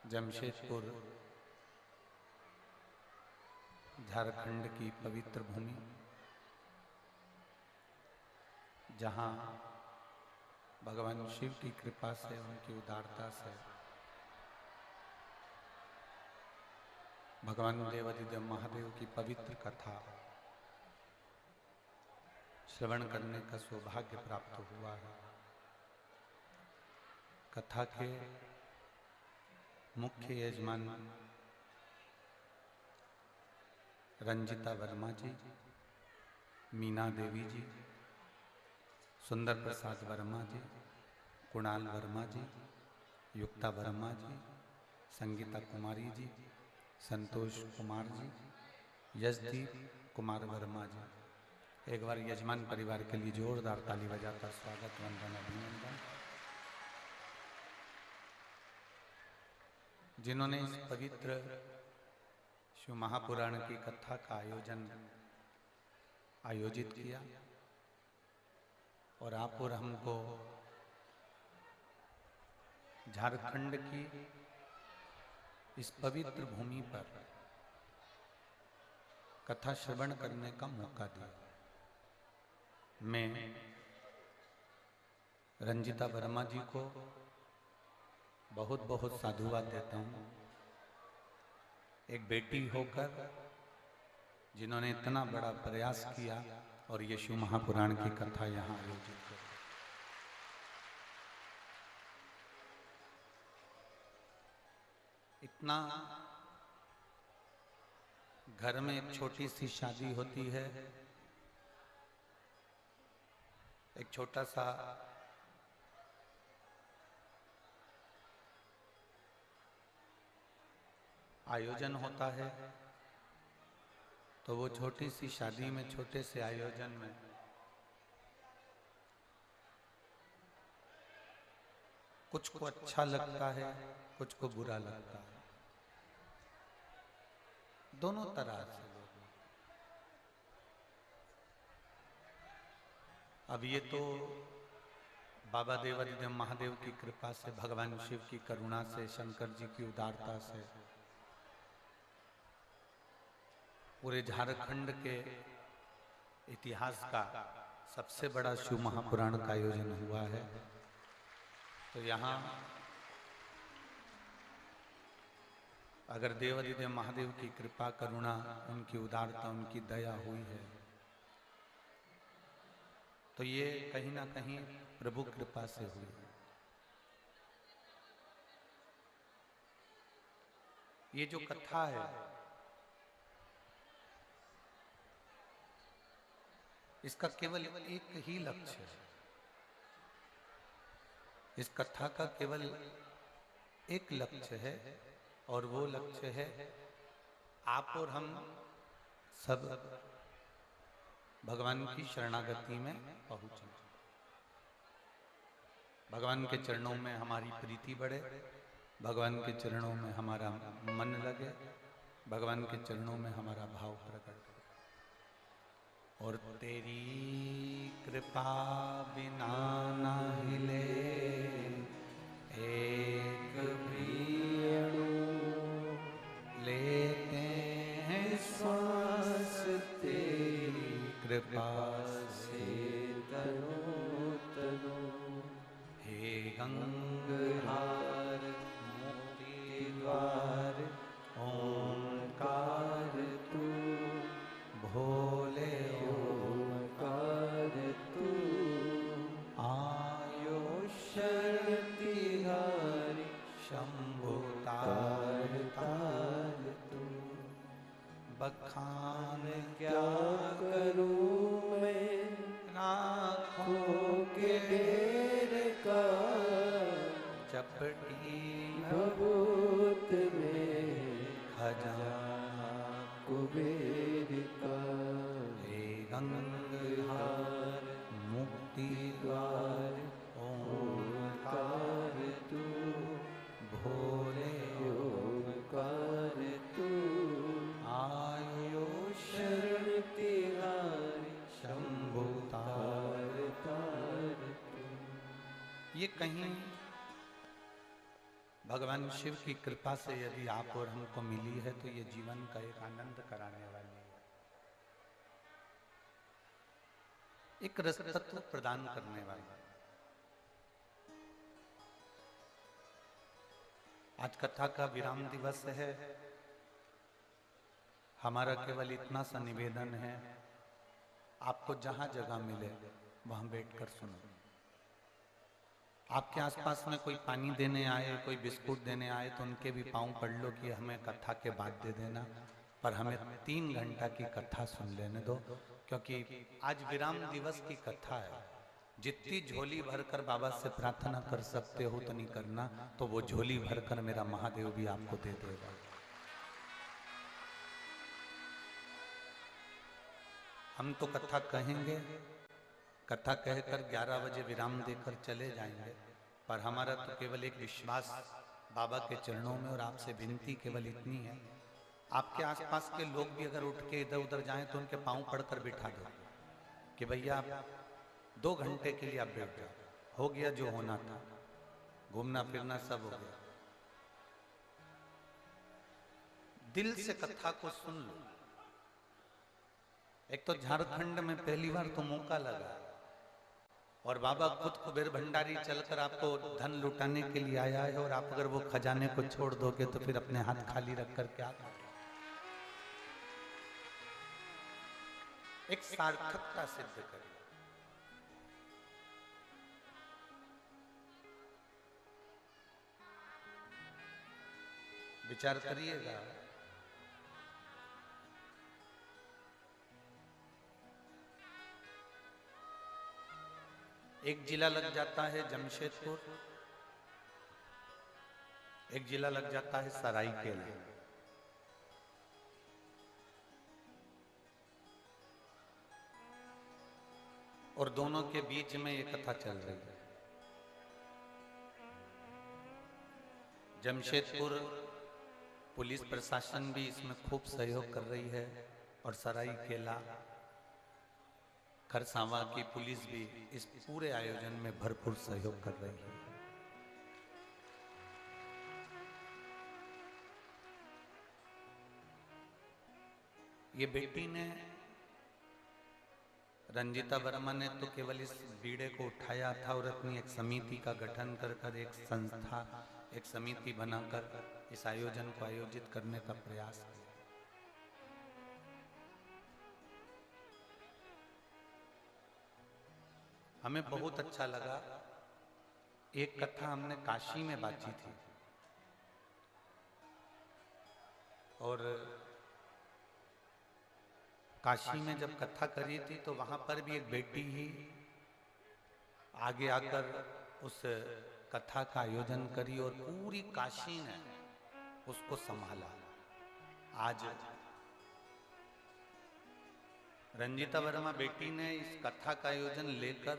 जमशेदपुर झारखंड की पवित्र भूमि, जहाँ भगवान शिव की कृपा से, उनकी उदारता से भगवान देवाधिदेव महादेव की पवित्र कथा श्रवण करने का सौभाग्य प्राप्त हुआ है। कथा के मुख्य यजमान रंजिता वर्मा जी, मीना देवी जी, सुंदर प्रसाद वर्मा जी, कुणाल वर्मा जी, युक्ता वर्मा जी, संगीता कुमारी जी, संतोष कुमार जी, यशदीप कुमार वर्मा जी। एक बार यजमान परिवार के लिए जोरदार ताली बजाता स्वागत, वंदन, अभिनंदन। जिन्होंने इस पवित्र शिव महापुराण की कथा का आयोजित किया और आप और हमको झारखंड की इस पवित्र भूमि पर कथा श्रवण करने का मौका दिया। मैं रंजिता वर्मा जी को बहुत बहुत साधुवाद देता हूँ। एक बेटी होकर जिन्होंने इतना बड़ा प्रयास किया और ये शिव महापुराण की कथा यहाँ आयोजित की। इतना घर में एक छोटी सी शादी होती है, एक छोटा सा आयोजन होता है, तो वो छोटी सी शादी में, छोटे से आयोजन में कुछ को अच्छा लगता है, कुछ को बुरा लगता है, दोनों तरह से लोग। अब ये तो बाबा देवाधिदेव महादेव की कृपा से, भगवान शिव की करुणा से, शंकर जी की उदारता से पूरे झारखंड के इतिहास का सबसे बड़ा शिव महापुराण का आयोजन हुआ है। तो यहाँ अगर देवाधिदेव महादेव की कृपा, करुणा, उनकी उदारता, उनकी दया हुई है, तो ये कहीं ना कहीं प्रभु कृपा से हुई। ये जो कथा है, इसका केवल एक ही लक्ष्य है। इस कथा का केवल एक लक्ष्य है और वो लक्ष्य है आप और हम सब भगवान की शरणागति में पहुंचे, भगवान के चरणों में हमारी प्रीति बढ़े, भगवान के चरणों में हमारा मन लगे, भगवान के चरणों में हमारा भाव प्रकट हो। और तेरी कृपा बिना न हिले एक भी अणु, लेते हैं श्वास तेरी कृपा से तनो तनो। हे गंगहार मोती द्वार ओंकार तू, भोले ओंकार तू, आयो शक्तिहारी शंभु तार तार तू। बखान क्या करूं मैं राखों के ढेर का, चपटी भभूत में खजाना कुबेर का। हे गंगहार मुक्ति द्वार ओंकार तू, भोले ओंकार तू, आयो शरण तिहारी शंभु तार तार तू। ये कहीं भगवान शिव की कृपा से यदि आप और हमको मिली है तो ये जीवन का एक आनंद कराने वाली है, एक रसतत्व प्रदान करने वाली। आज कथा का विराम दिवस है। हमारा केवल इतना सा निवेदन है, आपको जहां जगह मिले वहां बैठकर सुनो। आपके आसपास में कोई पानी देने आए, कोई बिस्कुट देने आए तो उनके भी पांव पड़ लो कि हमें कथा के बाद दे देना, पर हमें 3 घंटा की कथा सुन लेने दो, क्योंकि आज विराम दिवस की कथा है। जितनी झोली भरकर बाबा से प्रार्थना कर सकते हो तो नहीं करना, तो वो झोली भरकर मेरा महादेव भी आपको दे देगा। हम तो कथा कहेंगे, कथा कहकर 11 बजे विराम देकर चले जाएंगे, पर हमारा तो केवल एक विश्वास बाबा के चरणों में, और आपसे विनती केवल इतनी है, आपके आसपास के लोग भी अगर उठ के इधर उधर जाएं तो उनके पांव पड़कर बिठा दो कि भैया आप 2 घंटे के लिए आप बैठ जाओ, हो गया जो होना था, घूमना फिरना सब हो गया। दिल से कथा को सुन लो। एक तो झारखंड में पहली बार तो मौका लगा, और बाबा खुद कुबेर भंडारी चलकर आपको धन लुटाने के लिए आया है, और आप अगर वो खजाने को छोड़ दोगे तो फिर अपने हाथ खाली रखकर क्या करोगे? एक सार्थकता सिद्ध करिए। विचार करिएगा। एक जिला लग जाता है जमशेदपुर, एक जिला लग जाता है सरायकेला, और दोनों के बीच में ये कथा चल रही है। जमशेदपुर पुलिस प्रशासन भी इसमें खूब सहयोग कर रही है, और सरायकेला खरसावां की पुलिस भी इस पूरे आयोजन में भरपूर सहयोग कर रही है। ये बेटी ने, रंजिता वर्मा ने तो केवल इस बीड़े को उठाया था, और अपनी एक समिति का गठन कर एक संस्था, एक समिति बनाकर इस आयोजन को आयोजित करने का प्रयास किया। हमें बहुत अच्छा लगा। एक कथा हमने काशी में बांची थी, और काशी में जब कथा करी थी तो वहां पर भी एक बेटी ही आगे आकर उस कथा का आयोजन करी, और पूरी काशी ने उसको संभाला। आज रंजिता वर्मा बेटी ने इस कथा का आयोजन लेकर,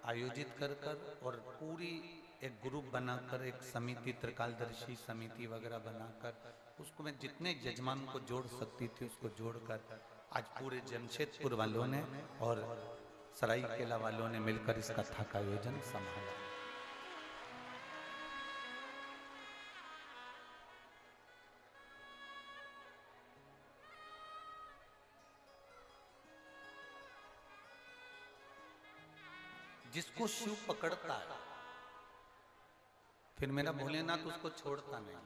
आयोजित कर और पूरी एक ग्रुप बनाकर, एक समिति, त्रिकालदर्शी समिति वगैरह बनाकर, उसको मैं जितने जजमान को जोड़ सकती थी उसको जोड़कर आज पूरे जमशेदपुर वालों ने और सरायकेला वालों ने मिलकर इस कथा का आयोजन संभाला। जिसको शिव पकड़ता है, फिर मेरा भोलेनाथ उसको छोड़ता नहीं।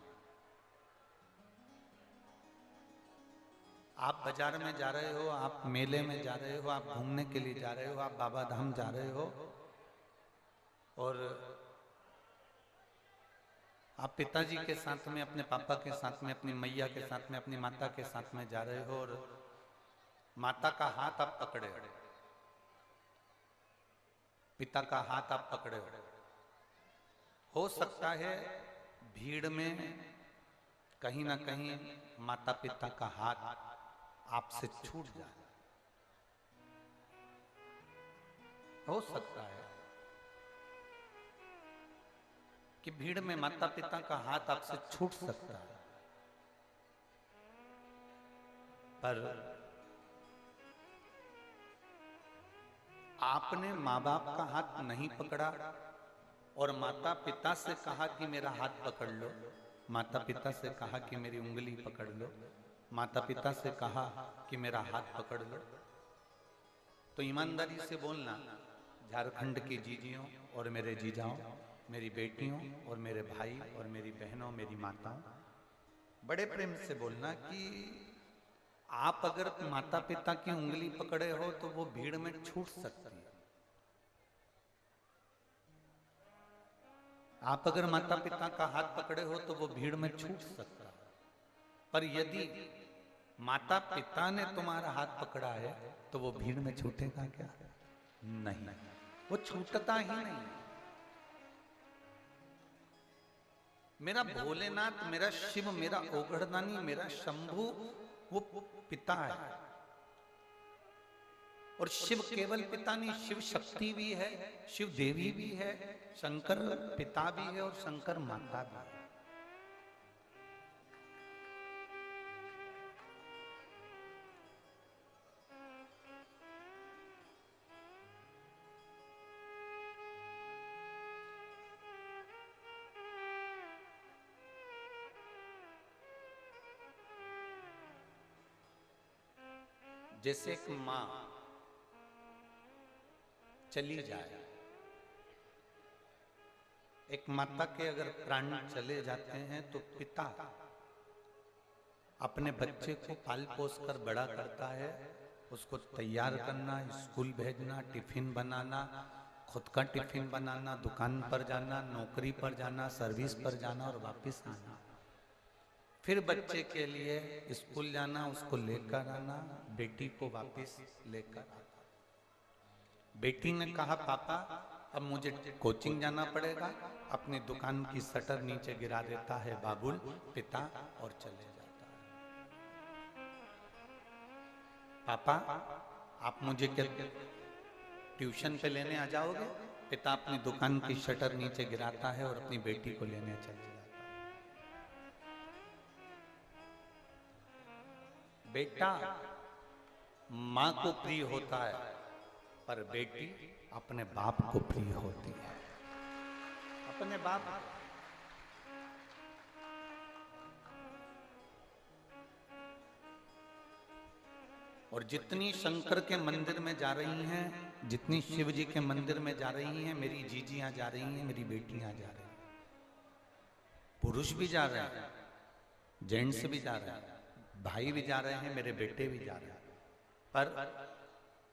आप बाजार में जा रहे हो, आप मेले में जा रहे हो, आप घूमने के लिए जा रहे हो, आप बाबा धाम जा रहे हो, और आप पिताजी के साथ में, अपने पापा के साथ में, अपनी मैया के साथ में, अपनी माता के साथ में जा रहे हो, और माता का हाथ आप पकड़े हो, पिता का हाथ आप पकड़े हो सकता है भीड़ में कहीं ना कहीं माता पिता का हाथ आपसे छूट जाए, हो सकता है कि भीड़ में माता पिता का हाथ आपसे छूट सकता है, पर आपने माँ बाप का हाथ नहीं पकड़ा और माता पिता से कहा कि मेरा हाथ पकड़ लो, माता पिता से कहा कि मेरी उंगली पकड़ लो, माता पिता से कहा कि मेरा हाथ पकड़ लो, तो ईमानदारी से बोलना, झारखंड की जीजियों और मेरे जीजाओं, मेरी बेटियों और मेरे भाई और मेरी बहनों, मेरी माताओं, बड़े प्रेम से बोलना कि आप अगर माता पिता की उंगली पकड़े हो तो वो भीड़ में छूट सकती है। आप अगर माता पिता का हाथ पकड़े हो तो वो भीड़ में छूट सकता है, पर यदि माता पिता ने तुम्हारा हाथ पकड़ा है तो वो भीड़ में छूटेगा क्या? नहीं, वो छूटता ही नहीं। मेरा भोलेनाथ, मेरा शिव, मेरा ओगढ़दानी, मेरा शंभू वो पिता है। और शिव केवल पिता नहीं, शिव शक्ति भी है, शिव देवी भी है, शंकर पिता भी है और शंकर माता भी है। जैसे एक मां चली जाए, एक माता के अगर प्राण चले जाते हैं तो पिता अपने बच्चे को पाल पोस कर बड़ा करता है, उसको तैयार करना, स्कूल भेजना, टिफिन बनाना, खुद का टिफिन बनाना, दुकान पर जाना, नौकरी पर जाना, सर्विस पर जाना और वापस आना, फिर बच्चे के लिए स्कूल जाना, उसको लेकर आना, बेटी को वापस लेकर आना। बेटी ने कहा पापा अब मुझे कोचिंग जाना पड़ेगा, अपनी दुकान की शटर नीचे गिरा देता है बाबुल पिता और चले जाता है। पापा आप मुझे क्या ट्यूशन पे लेने आ जाओगे? पिता अपनी दुकान की शटर नीचे गिराता है और अपनी बेटी को लेने चले जाता है। बेटा मां को प्रिय होता है, पर बेटी अपने बाप को प्रिय होती है, अपने बाप। और जितनी शंकर के मंदिर में जा रही हैं, जितनी शिव जी के मंदिर में जा रही हैं, मेरी जीजियां जा रही हैं, मेरी बेटियां जा रही हैं, पुरुष भी जा रहे हैं, जेंट्स भी जा रहे हैं, भाई भी जा रहे हैं, मेरे बेटे भी जा रहे हैं, पर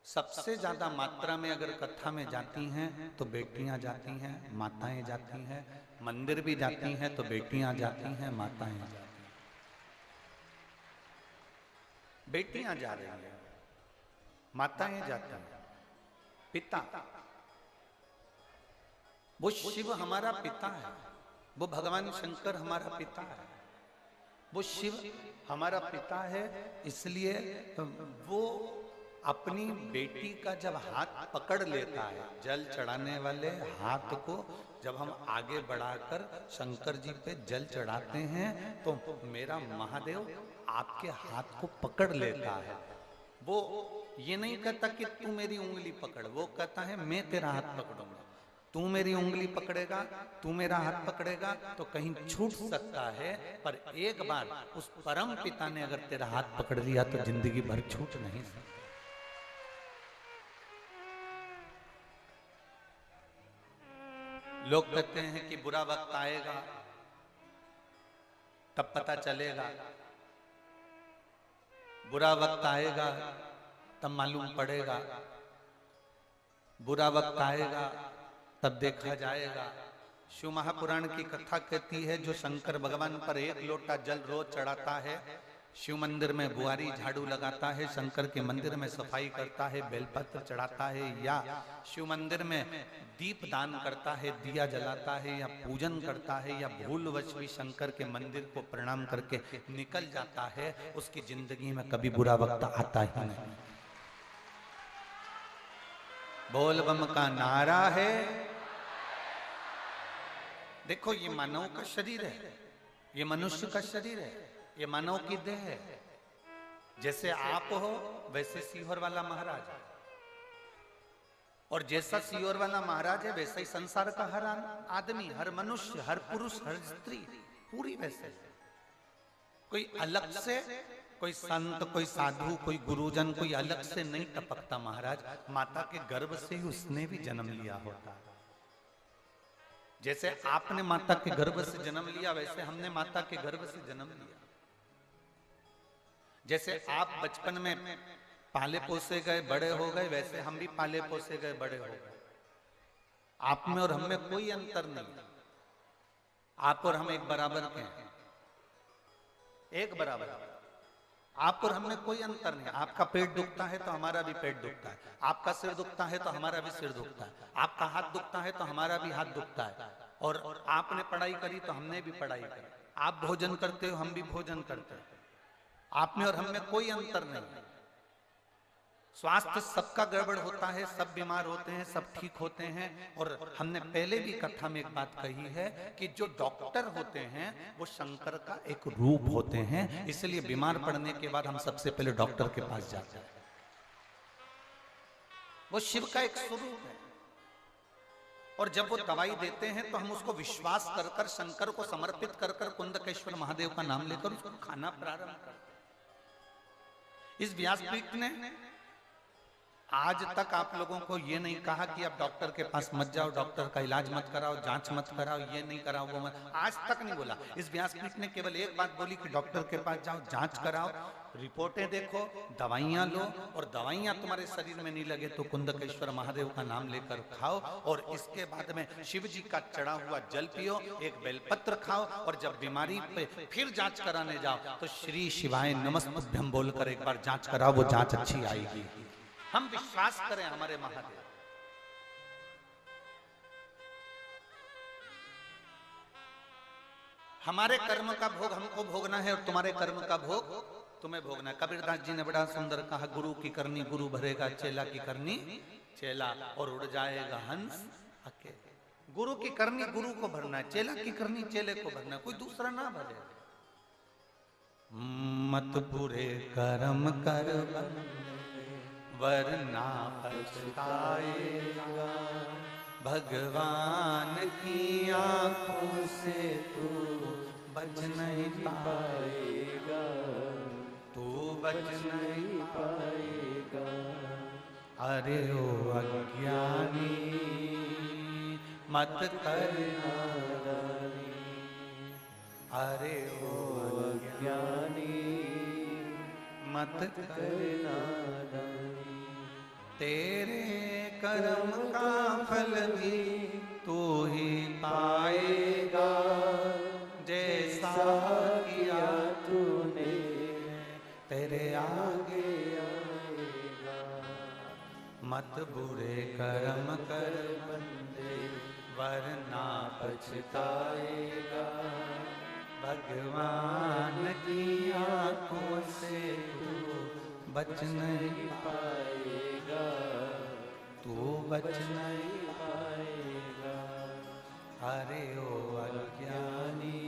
सबसे ज्यादा मात्रा में अगर कथा में जाती हैं तो बेटियां जाती हैं, माताएं जाती हैं, मंदिर भी जाती हैं तो बेटियां जाती हैं, माताएं जाती हैं, बेटियां जा रही हैं, माताएं जाती हैं। पिता, वो शिव हमारा पिता है, वो भगवान शंकर हमारा पिता है, वो शिव हमारा पिता है, इसलिए वो अपनी बेटी का जब हाथ पकड़ लेता है, जल चढ़ाने वाले हाथ को जब हम आगे बढ़ाकर शंकर जी पे जल चढ़ाते हैं तो मेरा महादेव आपके हाथ को पकड़ लेता है। वो ये नहीं कहता कि तू मेरी उंगली पकड़, वो कहता है मैं तेरा हाथ पकड़ूंगा। तू मेरी उंगली पकड़ेगा, तू मेरा हाथ पकड़ेगा तो कहीं छूट सकता है, पर एक बार उस परम पिता ने अगर तेरा हाथ पकड़ लिया तो जिंदगी भर छूट नहीं सकता। लोग कहते हैं कि बुरा वक्त आएगा तब पता चलेगा, बुरा वक्त आएगा तब मालूम पड़ेगा, बुरा वक्त आएगा तब देखा जाएगा। शिव महापुराण की कथा कहती है, जो शंकर भगवान पर एक लोटा जल रोज चढ़ाता है, शिव मंदिर में बुआरी झाड़ू लगाता है, शंकर के मंदिर में सफाई करता है, बेलपत्र चढ़ाता है, या शिव मंदिर में दीप दान करता है, दिया जलाता है, या पूजन करता है, या भूलवश भी शंकर के मंदिर को प्रणाम करके निकल जाता है, उसकी जिंदगी में कभी बुरा वक्त आता ही नहीं। बोल बम का नारा है। देखो ये मानव का शरीर है, ये मनुष्य का शरीर है, ये मानव की देह है। जैसे आप हो वैसे सीहोर वाला महाराज, और जैसा सियोरवाना महाराज है वैसा ही संसार का हर आदमी, हर मनुष्य, हर पुरुष, हर स्त्री पूरी वैसे। कोई अलग से, कोई संत, कोई साधु, कोई गुरुजन, कोई अलग से नहीं टपकता महाराज। माता के गर्भ से ही उसने भी जन्म लिया होता। जैसे आपने माता के गर्भ से जन्म लिया वैसे हमने माता के गर्भ से जन्म लिया। जैसे आप बचपन में पाले पोसे गए, बड़े हो गए, वैसे हम भी पाले पोसे गए, बड़े हो गए। आप में और हम में कोई अंतर नहीं। आप और हम एक बराबर के हैं, एक बराबर। आप और हम में कोई अंतर नहीं। आपका पेट दुखता है तो हमारा भी पेट दुखता है, आपका सिर दुखता है तो हमारा भी सिर दुखता है, आपका हाथ दुखता है तो हमारा भी हाथ दुखता है। और आपने पढ़ाई करी तो हमने भी पढ़ाई करी, आप भोजन करते हो हम भी भोजन करते हैं। आप में और हम में कोई अंतर नहीं। स्वास्थ्य सबका गड़बड़ होता है, सब बीमार होते हैं, सब ठीक होते हैं। और हमने पहले भी कथा में एक बात कही है कि जो डॉक्टर होते हैं वो शंकर का एक रूप होते हैं। इसलिए बीमार पड़ने के बाद हम सबसे पहले डॉक्टर के पास जाते हैं। वो शिव का एक स्वरूप है। और जब वो दवाई देते हैं तो हम उसको विश्वास कर कर, शंकर को समर्पित कर कर, कुंदकेश्वर महादेव का नाम लेकर उसको खाना प्रारंभ करते हैं। इस व्यासपीठ ने आज तक आप लोगों को ये नहीं कहा कि आप डॉक्टर के पास मत जाओ, डॉक्टर का इलाज मत कराओ, जांच मत कराओ, ये नहीं कराओ, वो मत, आज तक नहीं बोला। इस व्यासपीठ ने केवल एक बात बोली कि डॉक्टर के पास जाओ, जांच कराओ, रिपोर्टें देखो, दवाइयां लो, और दवाइयां तुम्हारे शरीर में नहीं लगे तो कुंदकेश्वर महादेव का नाम लेकर खाओ। और इसके बाद में शिव जी का चढ़ा हुआ जल पियो, एक बेलपत्र खाओ, और जब बीमारी पे फिर जांच कराने जाओ तो श्री शिवाय नमस्तुभ्यं बोलकर एक बार जांच कराओ, वो जांच अच्छी आएगी। हम विश्वास करें हमारे महादेव। हमारे कर्म का भोग हमको भोगना है और तुम्हारे कर्म का भोग तुम्हें भोगना है। कबीरदास जी ने बड़ा सुंदर कहा, गुरु की करनी गुरु भरेगा, चेला की करनी चेला, और उड़ जाएगा हंस अकेले। गुरु की करनी गुरु को भरना है, चेला की करनी चेले को भरना है, कोई दूसरा ना भरे। मत बुरे कर्म कर वरना पछताएगा, भगवान की आंखों से तू बच नहीं पाएगा, तू बच नहीं पाएगा। अरे ओ अज्ञानी मत कर नादानी, अरे ओ अज्ञानी मत कर नादानी। तेरे कर्म का फल भी तू ही पाएगा, जैसा किया तूने तेरे आगे आएगा। मत बुरे कर्म कर बंदे वरना पछताएगा, भगवान की आंखों से तू बच नहीं पाएगा, तू बच नहीं पाएगा। अरे ओ अज्ञानी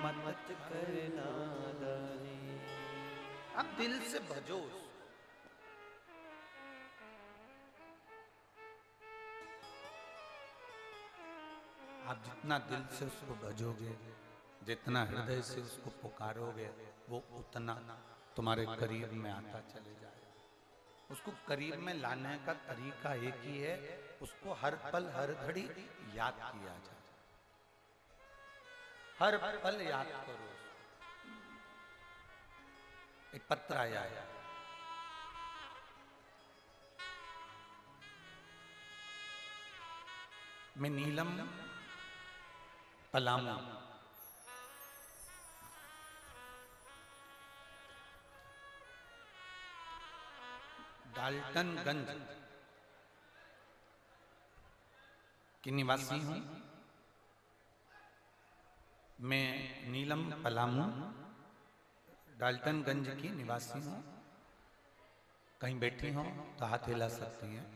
मत कर नादानी। अब दिल से भजो, आप जितना दिल से उसको भजोगे, जितना हृदय से उसको पुकारोगे, वो उतना तुम्हारे करीब में आता चले जाएगा। उसको करीब में लाने का तरीका एक ही है, उसको हर पल हर घड़ी याद किया जाए। हर पल याद करो। एक पत्र आया है, मैं नीलम पलामू डाल्टनगंज की निवासी हूं। मैं नीलम पलामू डाल्टनगंज की निवासी हूं। कहीं बैठी हो तो हाथ हिला सकती हैं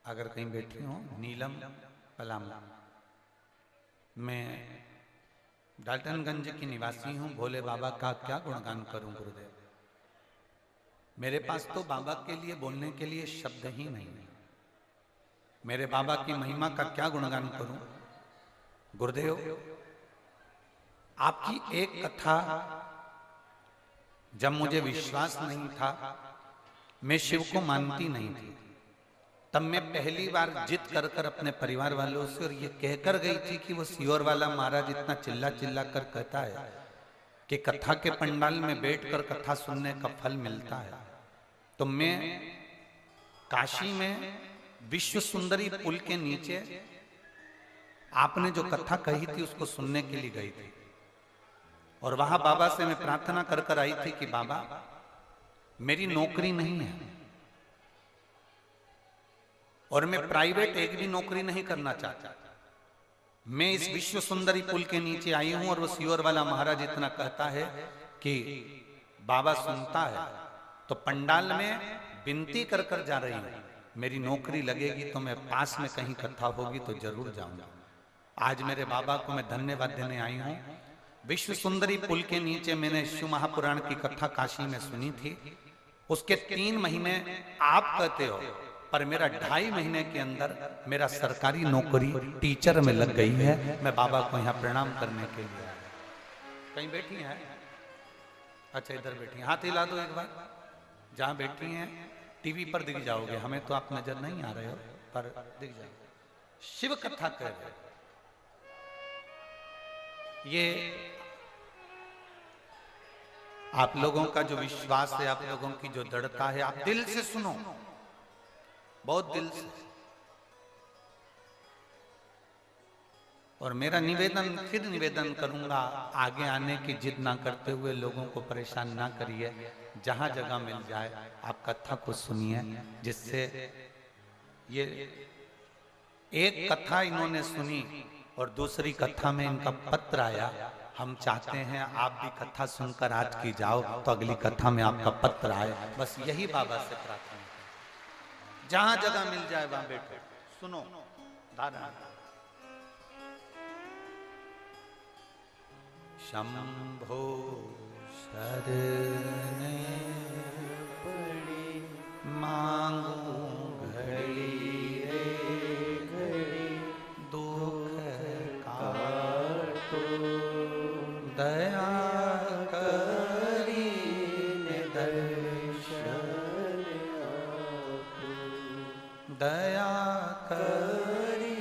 अगर कहीं बैठी हो। नीलम पलामू, मैं डाल्टनगंज की निवासी हूं। भोले बाबा का क्या गुणगान करूं गुरुदेव। मेरे पास तो बाबा के लिए बोलने के लिए शब्द ही नहीं है। मेरे बाबा की महिमा का क्या गुणगान करूं। गुरुदेव, आपकी एक कथा जब मुझे विश्वास नहीं था, मैं शिव को मानती नहीं थी, तब मैं पहली बार जिद कर कर अपने परिवार वालों से और ये कहकर गई थी कि वो सियोर वाला महाराज इतना चिल्ला चिल्ला कर कहता है कि कथा के पंडाल में बैठकर कथा सुनने का फल मिलता है, तो मैं काशी में विश्व सुंदरी पुल के नीचे आपने जो कथा कही थी उसको सुनने के लिए गई थी। और वहां बाबा से मैं प्रार्थना कर कर आई थी कि बाबा, मेरी नौकरी नहीं है और मैं प्राइवेट एक भी नौकरी नहीं करना चाहता। मैं इस विश्व सुंदरी पुल के नीचे आई हूं और वो सियोर वाला महाराज इतना कहता है कि बाबा सुनता है, तो पंडाल में विनती कर कर जा रही हूं, मेरी नौकरी लगेगी तो मैं पास में कहीं कथा होगी तो जरूर जाऊंगा। आज मेरे बाबा को मैं धन्यवाद देने आई हूं। विश्व सुंदरी पुल के नीचे मैंने शिव महापुराण की कथा काशी में सुनी थी। उसके 3 महीने आप कहते हो, पर मेरा 2.5 महीने के अंदर मेरा सरकारी नौकरी टीचर में लग गई है। मैं बाबा को यहाँ प्रणाम करने के लिए आया। कहीं बैठी हैं? अच्छा, इधर बैठी हैं। हाथ हिला दो एक बार। जहां बैठी हैं टीवी पर दिख जाओगे, हमें तो आप नजर नहीं आ रहे हो, पर दिख जाओगे। शिव कथा कर रहे, ये आप लोगों का जो विश्वास है, आप लोगों की जो दृढ़ता है, आप दिल से सुनो, बहुत दिल से। और मेरा निवेदन, फिर निवेदन करूंगा, आगे आने की जिद ना करते हुए लोगों को परेशान ना करिए। जहां जगह मिल जाए आप कथा को सुनिए, जिससे ये एक कथा इन्होंने सुनी और दूसरी कथा में इनका पत्र आया। हम चाहते हैं आप भी कथा सुनकर आज की जाओ तो अगली कथा में आपका पत्र आए। बस यही बाबा से प्रार्थना। जहां जगह मिल जाए वहां बैठो, सुनो, धारणा। शंभो शरण पड़ी मांगू घड़ी रे घड़ी, दुख काटो दया करी दर्शन आपो, दया करी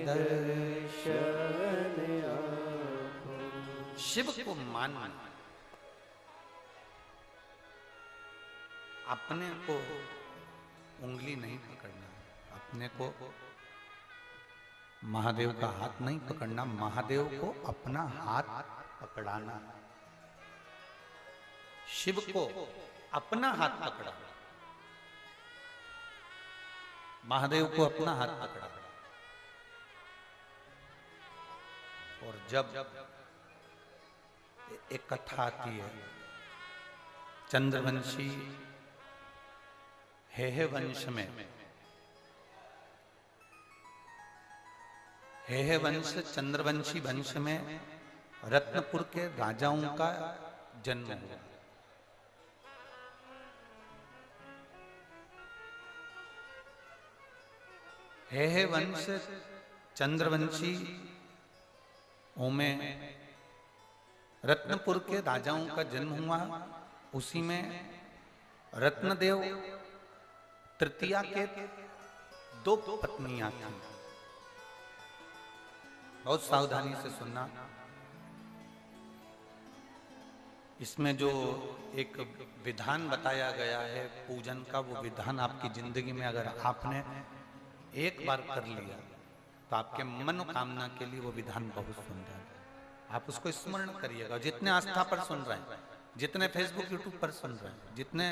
दर्शन आपो। शिव को मानना, अपने को उंगली नहीं पकड़ना, अपने को महादेव का हाथ नहीं पकड़ना, महादेव को अपना हाथ पकड़ाना। शिव को अपना हाथ पकड़ा, महादेव को अपना हाथ पकड़ा। और जब एक कथा आती है, चंद्रवंशी हेहे वंश में, हेहे वंश चंद्रवंशी वंश में रत्नपुर के राजाओं का जन्म हुआ। हेहे वंश चंद्रवंशी में रत्नपुर के राजाओं का जन्म हुआ। उसी में रत्नदेव तृतीया के 2 पत्नियां थीं। बहुत सावधानी से सुनना। इसमें जो एक विधान बताया गया है पूजन का, वो विधान आपकी जिंदगी में अगर आपने एक बार कर लिया तो आपके मनोकामना के लिए वो विधान बहुत सुंदर है। आप उसको स्मरण करिएगा। जितने आस्था पर सुन रहे हैं, जितने फेसबुक यूट्यूब पर सुन रहे हैं, जितने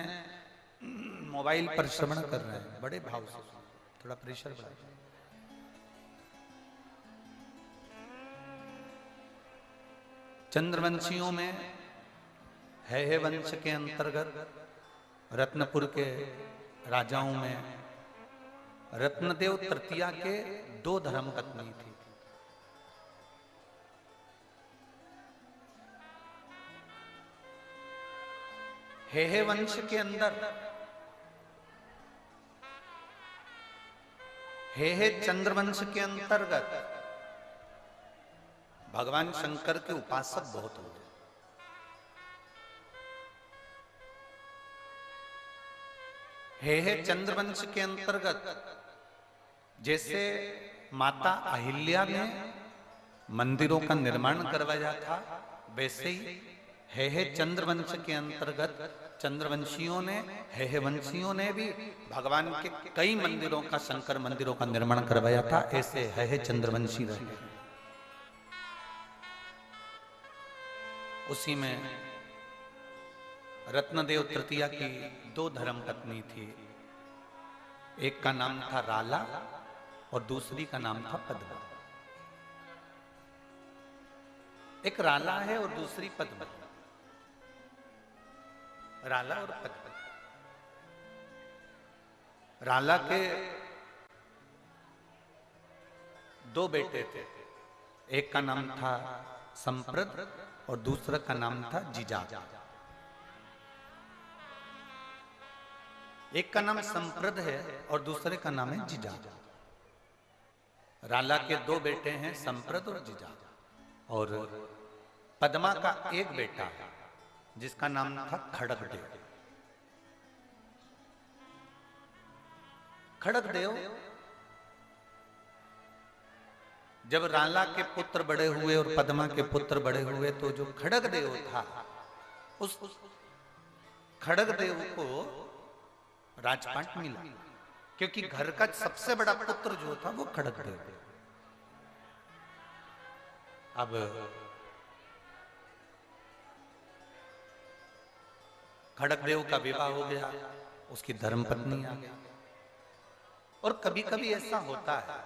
मोबाइल पर श्रवण कर रहे हैं, बड़े भाव से, थोड़ा प्रेशर बढ़ा। चंद्रवंशियों में हेहे वंश के अंतर्गत रत्नपुर के राजाओं में रत्नदेव तृतीया के 2 धर्मपत्नी थी। हेहे वंश के अंदर हे चंद्रवंश के अंतर्गत भगवान शंकर के उपासक बहुत हो गए। हे चंद्रवंश के अंतर्गत जैसे माता अहिल्या ने मंदिरों का निर्माण करवाया था, वैसे ही हे चंद्रवंश के अंतर्गत चंद्रवंशियों ने, हे वंशियों ने भी भगवान के कई मंदिरों का, शंकर मंदिरों का निर्माण करवाया था। ऐसे हे चंद्रवंशी रहे। उसी में रत्नदेव तृतीया की दो धर्म पत्नी थी। एक का नाम था राला और दूसरी का नाम था पद्मा। एक राला है और दूसरी पद्मा। राला और पद्मा। राला के दो बेटे थे। एक का नाम था संप्रद और दूसरा का नाम था जीजा। एक का नाम संप्रद है और दूसरे का नाम है जीजा। राला के दो बेटे हैं, संप्रद और जीजा। और पद्मा का एक बेटा है जिसका नाम था खड़गदेव। खड़गदेव जब राला के पुत्र बड़े हुए और पद्मा के पुत्र बड़े हुए, तो जो खड़गदेव था, उस खड़गदेव को राजपाट मिला, क्योंकि घर का सबसे बड़ा पुत्र जो था वो खड़गदेव। अब खड़गदेव का विवाह हो गया, उसकी धर्मपत्नी आ गई। और कभी कभी ऐसा होता है,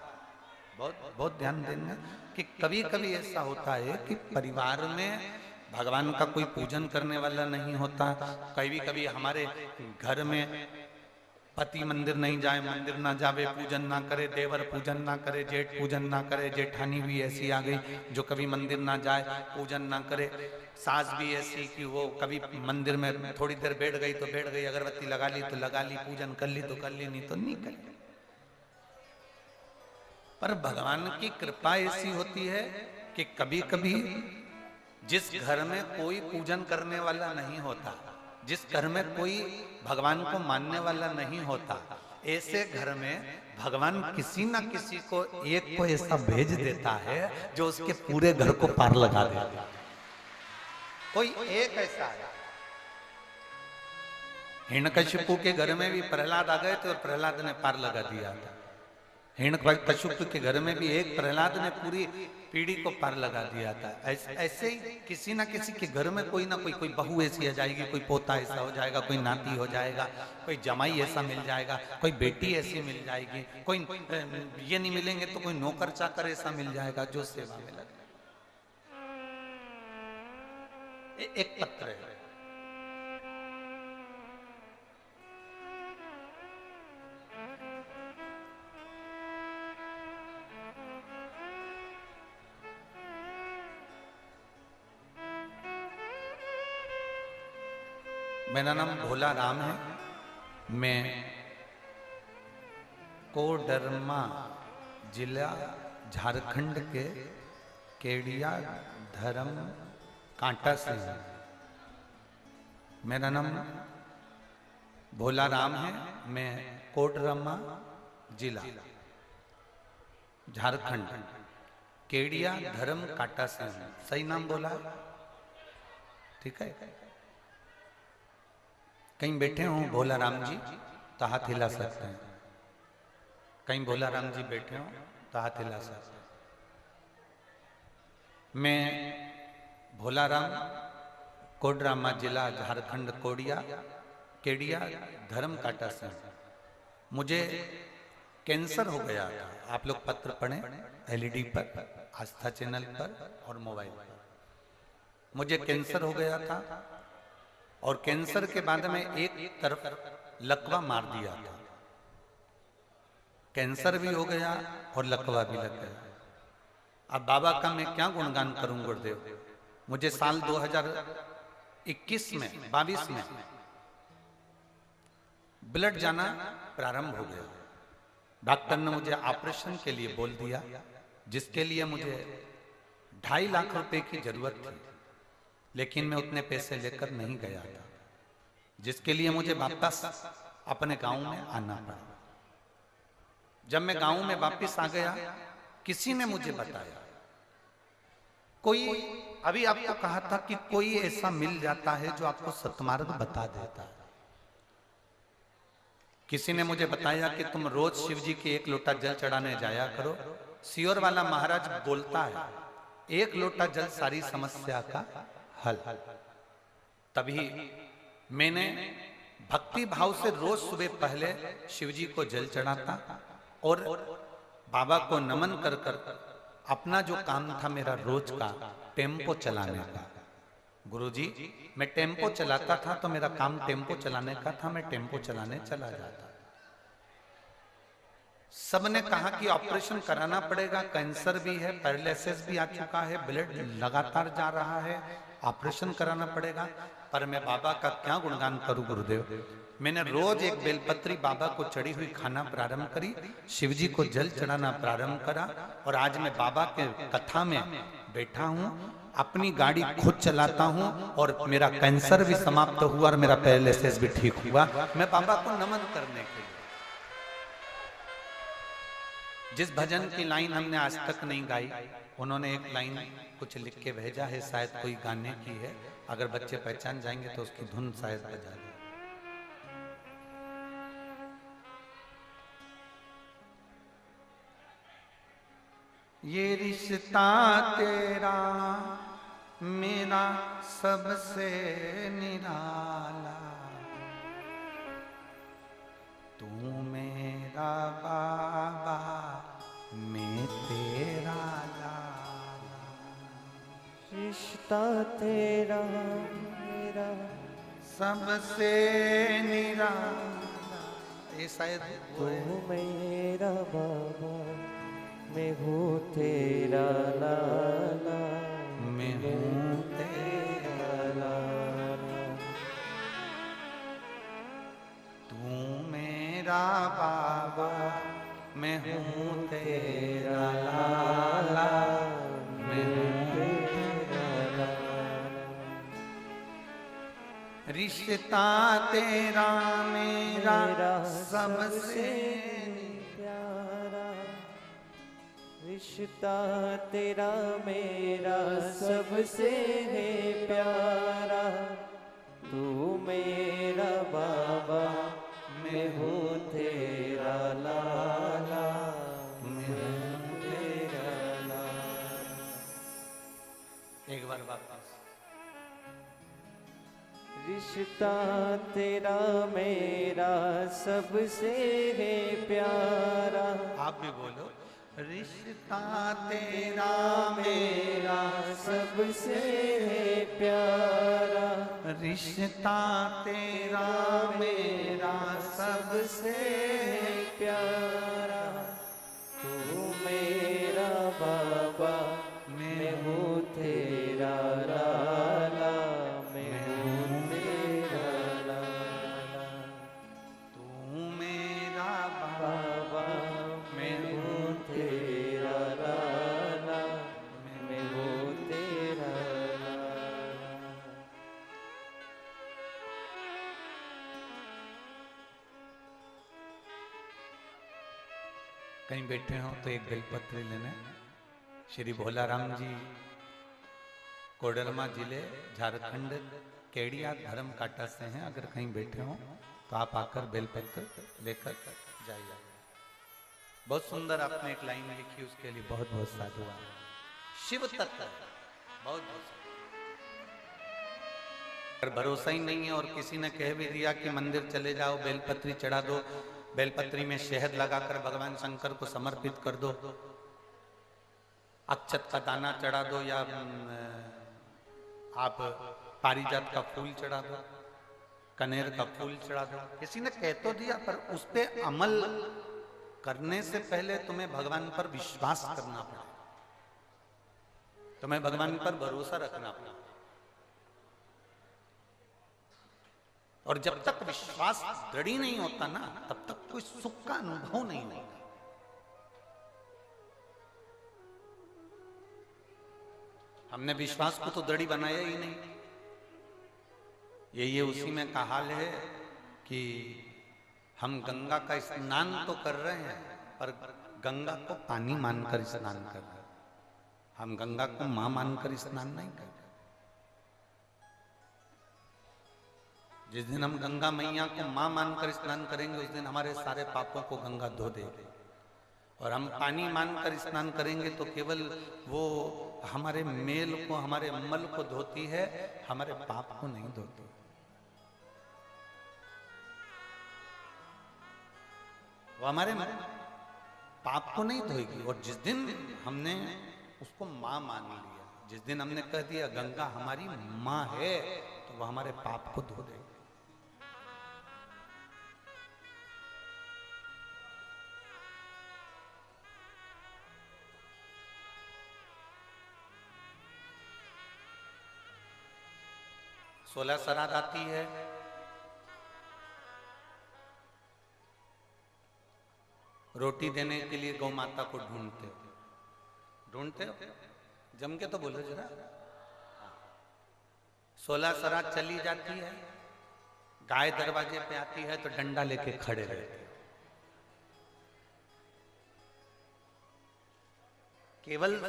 बहुत बहुत ध्यान देना, कि कभी कभी ऐसा होता है कि परिवार में भगवान का कोई पूजन करने वाला नहीं होता। कभी कभी हमारे घर में पति मंदिर नहीं जाए, मंदिर ना जावे, पूजन ना करे, देवर पूजन ना करे, जेठ पूजन ना करे, जेठानी भी ऐसी आ गई जो कभी मंदिर ना जाए, पूजन ना करे। सास भी ऐसी कि वो कभी मंदिर में थोड़ी देर बैठ गई तो बैठ गई, अगरबत्ती लगा ली तो लगा ली, पूजन कर ली तो कर ली, नहीं तो नहीं कर ली। पर भगवान की कृपा ऐसी होती है कि कभी कभी जिस घर में कोई पूजन करने वाला नहीं होता, जिस घर में कोई भगवान को मानने वाला नहीं होता, ऐसे घर में भगवान किसी ना किसी को, एक को ऐसा भेज देता है जो उसके पूरे घर को पार लगा देता है। कोई एक ऐसा है। हिरण्यकशिपु के घर में भी प्रहलाद आ गए थे और प्रहलाद ने पार लगा दिया था। हिरण्यकशिपु के घर में भी एक प्रहलाद ने पूरी पीढ़ी को पार लगा दिया था। ऐसे ही किसी ना किसी के घर में कोई ना कोई बहू ऐसी आ जाएगी, कोई पोता ऐसा हो जाएगा, कोई नाती हो जाएगा, कोई जमाई ऐसा मिल जाएगा, कोई बेटी ऐसी मिल जाएगी, कोई ये नहीं मिलेंगे तो कोई नौकर चाकर ऐसा मिल जाएगा जो सेवा में लगे। एक पत्र है, मेरा नाम भोला राम है। मैं कोडरमा जिला झारखंड के केडिया धर्म कांटा से हूँ। मेरा नाम भोला राम है। मैं कोडरमा जिला झारखंड केडिया धर्म कांटा से हूँ। सही नाम बोला है? ठीक है। कहीं बैठे हों भोला राम जी तो हाथ हिला सकते हैं। कहीं भोला राम जी बैठे हों तो हाथ हिला सकते हैं। मैं भोला राम, कोडरमा जिला झारखंड, केडिया धर्म कांटा से। मुझे कैंसर हो गया था। आप लोग पत्र पढ़ें एलईडी पर, आस्था चैनल पर और मोबाइल पर। मुझे कैंसर हो गया था और कैंसर के बाद में एक तरफ लकवा मार दिया था। कैंसर भी हो गया और लकवा भी लग गया। अब बाबा का मैं क्या गुणगान करूं गुरुदेव। मुझे साल 2021 में 22 में ब्लड जाना प्रारंभ हो गया। डॉक्टर ने मुझे ऑपरेशन के लिए बोल दिया, जिसके लिए मुझे 2.5 लाख रुपए की जरूरत थी, लेकिन मैं उतने पैसे लेकर नहीं गया था, जिसके लिए मुझे वापस अपने गांव में आना पड़ा। जब मैं गांव में वापस आ गया, किसी ने मुझे बताया, कोई अभी आपको कहा था कि कोई ऐसा मिल जाता है जो आपको सतमार्ग बता देता है। किसी ने मुझे बताया कि तुम रोज शिव जी के 1 लोटा जल चढ़ाने जाया करो, सियोर वाला महाराज बोलता है 1 लोटा जल सारी समस्या का हल। तभी मैंने भक्ति भाव से रोज सुबह पहले शिव जी को जल चढ़ाता और बाबा को नमन कर कर अपना जो काम था मेरा रोज का टेम्पो चलाने का। गुरुजी, मैं टेम्पो चलाता था तो मेरा काम टेम्पो चलाने का था, मैं टेम्पो चलाने चला जाता। सबने कहा कि ऑपरेशन कराना पड़ेगा, कैंसर भी है, पैरालिसिस भी आ चुका है, ब्लड लगातार जा रहा है, ऑपरेशन कराना पड़ेगा। पर मैं बाबा का क्या गुणगान करूं गुरुदेव। मैंने रोज एक बेलपत्री बाबा को चढ़ी हुई खाना प्रारंभ करी, शिवजी को जल चढ़ाना प्रारंभ करा, और आज मैं बाबा के कथा में बैठा हूं, अपनी गाड़ी खुद चलाता हूं, और मेरा कैंसर भी समाप्त हुआ और मेरा पैरालिसिस भी ठीक हुआ, मैं बाबा को नमन करने के लिए। जिस भजन की लाइन हमने आज तक नहीं गाई, उन्होंने एक लाइन कुछ लिख के भेजा है, शायद कोई गाने की है, अगर बच्चे पहचान जाएंगे तो उसकी धुन शायद बजा दे। ये रिश्ता तेरा मेरा सबसे निराला, तू मेरा बाबा मैं तेरा लाला। रिश्ता तेरा मेरा सबसे निराला, ये शायद तू मेरा बाबा मैं हूँ तेरा लाला, मैं हूँ तेरा लाला। तू मेरा बाबा मैं हूँ तेरा लाला, मैं हूँ तेरा लाला। रिश्ता तेरा मेरा सबसे प्यारा, रिश्ता तेरा मेरा सबसे है प्यारा, तू मेरा बाबा मैं हूँ तेरा लाला, मैं हूँ तेरा लाला। एक बार वापस। रिश्ता तेरा मेरा सबसे है प्यारा, आप भी बोलो। रिश्ता तेरा मेरा सबसे है प्यारा, रिश्ता तेरा मेरा सबसे प्यारा, तू मेरा बाबा मैं हूँ तेरा लाला, मैं हूँ तेरा लाला। तू मेरा बाबा मैं हूँ तेरा लाला, मैं हूँ तेरा लाला। कहीं बैठे हो तो एक बेलपत्र लेने। श्री भोलाराम जी कोडरमा जिले झारखंड केडिया धर्म काटा से हैं। अगर कहीं बैठे हो तो आप आकर बेलपत्र लेकर जाइए। बहुत सुंदर आपने एक लाइन लिखी, उसके लिए बहुत बहुत साधुवाद। शिव तत्व बहुत बहुत अगर भरोसा ही नहीं है और किसी ने कह भी दिया कि मंदिर चले जाओ, बेलपत्री चढ़ा दो, बेलपत्री में शहद लगाकर भगवान शंकर को समर्पित कर दो, अक्षत का दाना चढ़ा दो, या आप पारिजात का फूल चढ़ा दो, कनेर का फूल चढ़ा दो। किसी ने कह तो दिया, पर उस पे अमल करने से पहले तुम्हें भगवान पर विश्वास करना पड़ा, तुम्हें भगवान पर भरोसा रखना पड़ा। और जब तक विश्वास दृढ़ नहीं होता ना, तब तक कोई सुख का अनुभव नहीं होता। हमने विश्वास को तो दृढ़ बनाया ही नहीं। ये उसी में का हाल है कि हम गंगा का स्नान तो कर रहे हैं, पर गंगा को पानी मानकर स्नान कर रहे हैं। हम गंगा को मां मानकर स्नान नहीं कर रहे। जिस दिन हम गंगा मैया को मां मानकर स्नान करेंगे, उस दिन हमारे सारे पापों को गंगा धो देगी। और हम पानी मानकर स्नान करेंगे तो केवल वो हमारे मेल को, हमारे मल को धोती है, हमारे पाप को नहीं धोती। वो हमारे पाप को नहीं धोएगी। और जिस दिन हमने उसको मां मान लिया, जिस दिन हमने कह दिया गंगा हमारी मां है, तो वो हमारे पाप को धो देगी। सोलह श्राद्ध आती है, रोटी देने के लिए गौ माता को ढूंढते हो, जम के तो बोलो जरा। 16 श्राद्ध चली जाती है, गाय दरवाजे पे आती है तो डंडा लेके खड़े रहते। केवल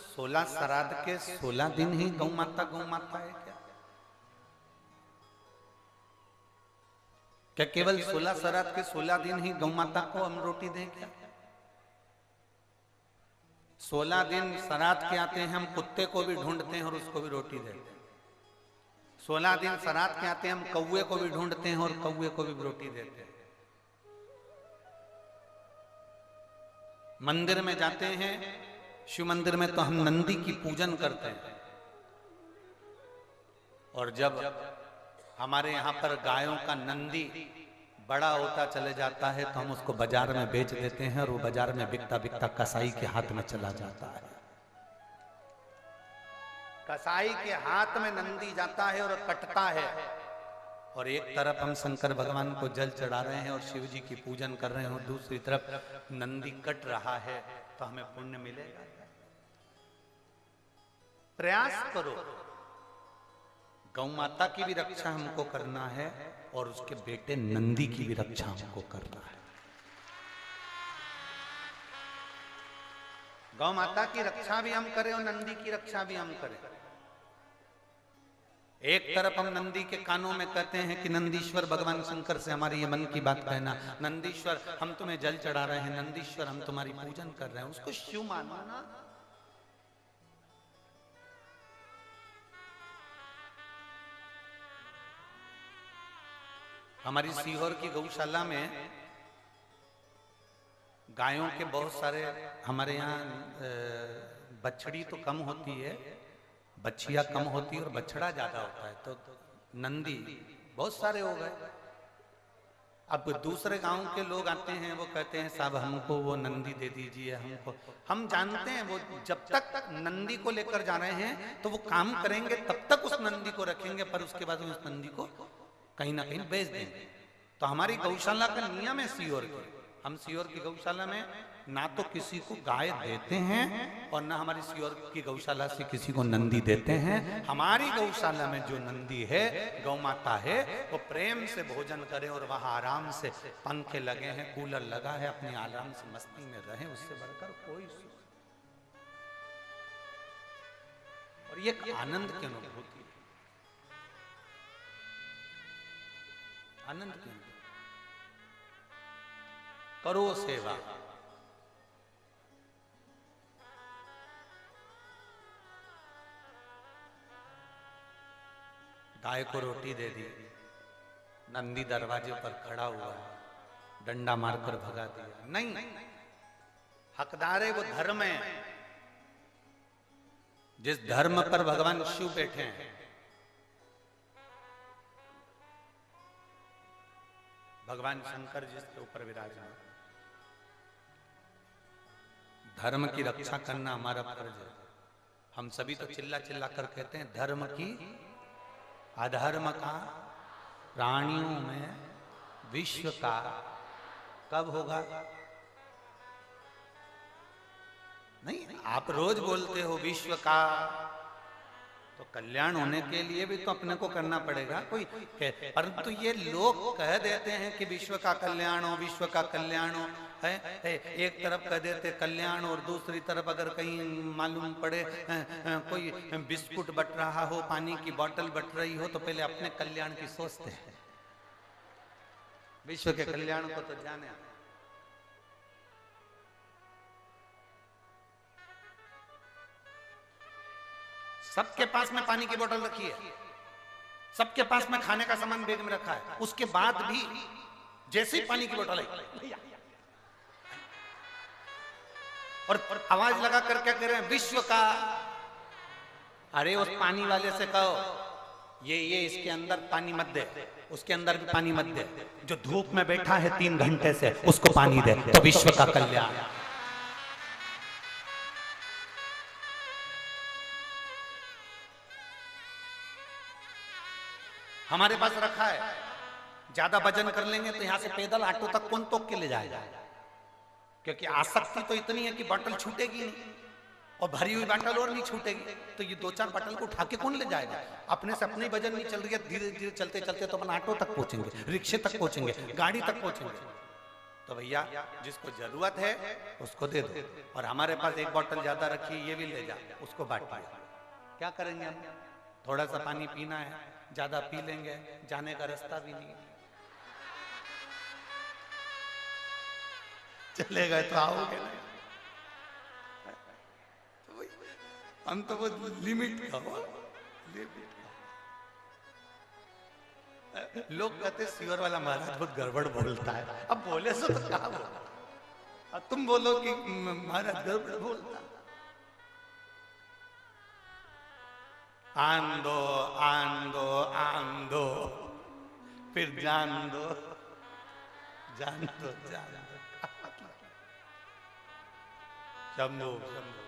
16 श्राद्ध के 16 दिन ही गौ माता है क्या केवल 16 श्राद्ध के 16 दिन ही गौ माता को हम रोटी दें क्या? 16 दिन श्राद्ध के आते हैं, हम कुत्ते को भी ढूंढते हैं और उसको भी रोटी देते हैं। 16 दिन श्राद्ध के आते हैं, हम कौवे को भी ढूंढते हैं और कौवे को भी रोटी देते हैं। मंदिर में जाते हैं, शिव मंदिर में तो हम नंदी की पूजन करते हैं। और जब हमारे यहाँ पर गायों का नंदी बड़ा होता चले जाता है तो हम उसको बाजार में बेच देते हैं, और वो बाजार में बिकता बिकता कसाई के हाथ में चला जाता है। कसाई के हाथ में नंदी जाता है और कटता है, और एक तरफ हम शंकर भगवान को जल चढ़ा रहे हैं और शिव जी की पूजन कर रहे हैं, और दूसरी तरफ नंदी कट रहा है, तो हमें पुण्य मिलेगा? प्रयास करो, गौ माता की भी रक्षा हमको करना है और उसके बेटे नंदी की भी रक्षा हमको करना है। गौ माता की रक्षा भी हम करें और नंदी की रक्षा भी हम करें। एक तरफ हम नंदी के कानों में कहते हैं कि नंदीश्वर भगवान शंकर से हमारी ये मन की बात कहना, नंदीश्वर हम तुम्हें जल चढ़ा रहे हैं, नंदीश्वर हम तुम्हारी पूजन कर रहे हैं, उसको शिव मानो ना। हमारी सीहोर की गौशाला में गायों के बहुत सारे, हमारे यहाँ बछड़ी तो कम होती है, बछिया कम होती है और बछड़ा ज्यादा होता है, तो नंदी बहुत सारे हो गए। अब दूसरे गांव के लोग आते हैं, वो कहते हैं साहब हमको वो नंदी दे दीजिए हमको। हम जानते हैं वो जब तक नंदी को लेकर जा रहे हैं तो वो काम करेंगे, तब तक उस नंदी को रखेंगे, पर उसके बाद उस नंदी को कहीं ना कहीं बेच देंगे। तो हमारी गौशाला का नियम है सीहोर की, हम सीहोर की गौशाला में ना तो किसी को गाय देते हैं और ना हमारी सीहोर की गौशाला से किसी को नंदी देते हैं। हमारी गौशाला में जो नंदी है, गौ माता है, वो प्रेम से भोजन करे और वहां आराम से, पंखे लगे हैं, कूलर लगा है, अपनी आराम से मस्ती में रहे, उससे बढ़कर कोई सुख। और ये आनंद की अनुभूति, आनंद की अनुभूति। करो सेवा, गाय को रोटी दे दी, नंदी दरवाजे पर खड़ा हुआ, डंडा मारकर भगा दिया, नहीं, हकदार है वो धर्म है। जिस धर्म पर भगवान शिव बैठे हैं, भगवान शंकर जिसके ऊपर विराजमान, धर्म की रक्षा करना हमारा फर्ज है। हम सभी तो चिल्ला चिल्ला कर कहते हैं धर्म की, अधर्म का प्राणियों में विश्व का कब होगा? नहीं, आप रोज बोलते हो विश्व का, तो कल्याण होने के लिए भी तो अपने को करना पड़ेगा कोई, परंतु ये लोग कह देते हैं कि विश्व का कल्याण हो, विश्व का कल्याण हो, है एक तरफ कह देते कल्याण और दूसरी तरफ अगर कहीं मालूम पड़े कोई बिस्कुट बट रहा हो, पानी की बोतल बट रही हो, तो पहले अपने कल्याण की सोचते हैं, विश्व के कल्याण को तो जाने। सबके पास में पानी की बोतल रखी है, सबके पास में खाने का सामान बैग में रखा है, उसके बाद भी जैसे ही पानी की बोतल है और आवाज लगा कर क्या कह रहे हैं, विश्व का। अरे उस पानी वाले से कहो ये इसके अंदर पानी मत दे, उसके अंदर भी पानी मत दे, जो धूप में बैठा है 3 घंटे से उसको पानी दे, तो विश्व का कल्याण। हमारे पास रखा है, ज्यादा वजन कर लेंगे तो यहां से पैदल ऑटो तक कौन तोक के ले जाएगा, क्योंकि आसक्ति तो इतनी है कि बोतल छूटेगी नहीं और भरी हुई बोतल और नहीं छूटेगी, तो ये 2-4 बोतल को उठा के कौन ले जाएगा। अपने से अपनी वजन नहीं चल रही है, धीरे धीरे चलते चलते तो अपन ऑटो तक पहुंचेंगे, रिक्शे तक पहुंचेंगे, गाड़ी तक पहुंचेंगे। तो भैया जिसको जरूरत है उसको दे दो, और हमारे पास एक बोतल ज्यादा रखी है, ये भी ले जा, उसको बांट दिया। क्या करेंगे हम, थोड़ा सा पानी पीना है, ज्यादा पी लेंगे, जाने का रास्ता भी नहीं, चले गए तो आओगे ना। तो हम तो वो लिमिट का हो, लोग कहते सियोर वाला महाराज बहुत गड़बड़ बोलता है, अब बोले सो तो क्या बोला, अब तुम बोलो कि महाराज गड़बड़ बोलता। आन दो आन दो आन दो, फिर जान दो जान दो जान दो, शंभो शंभो।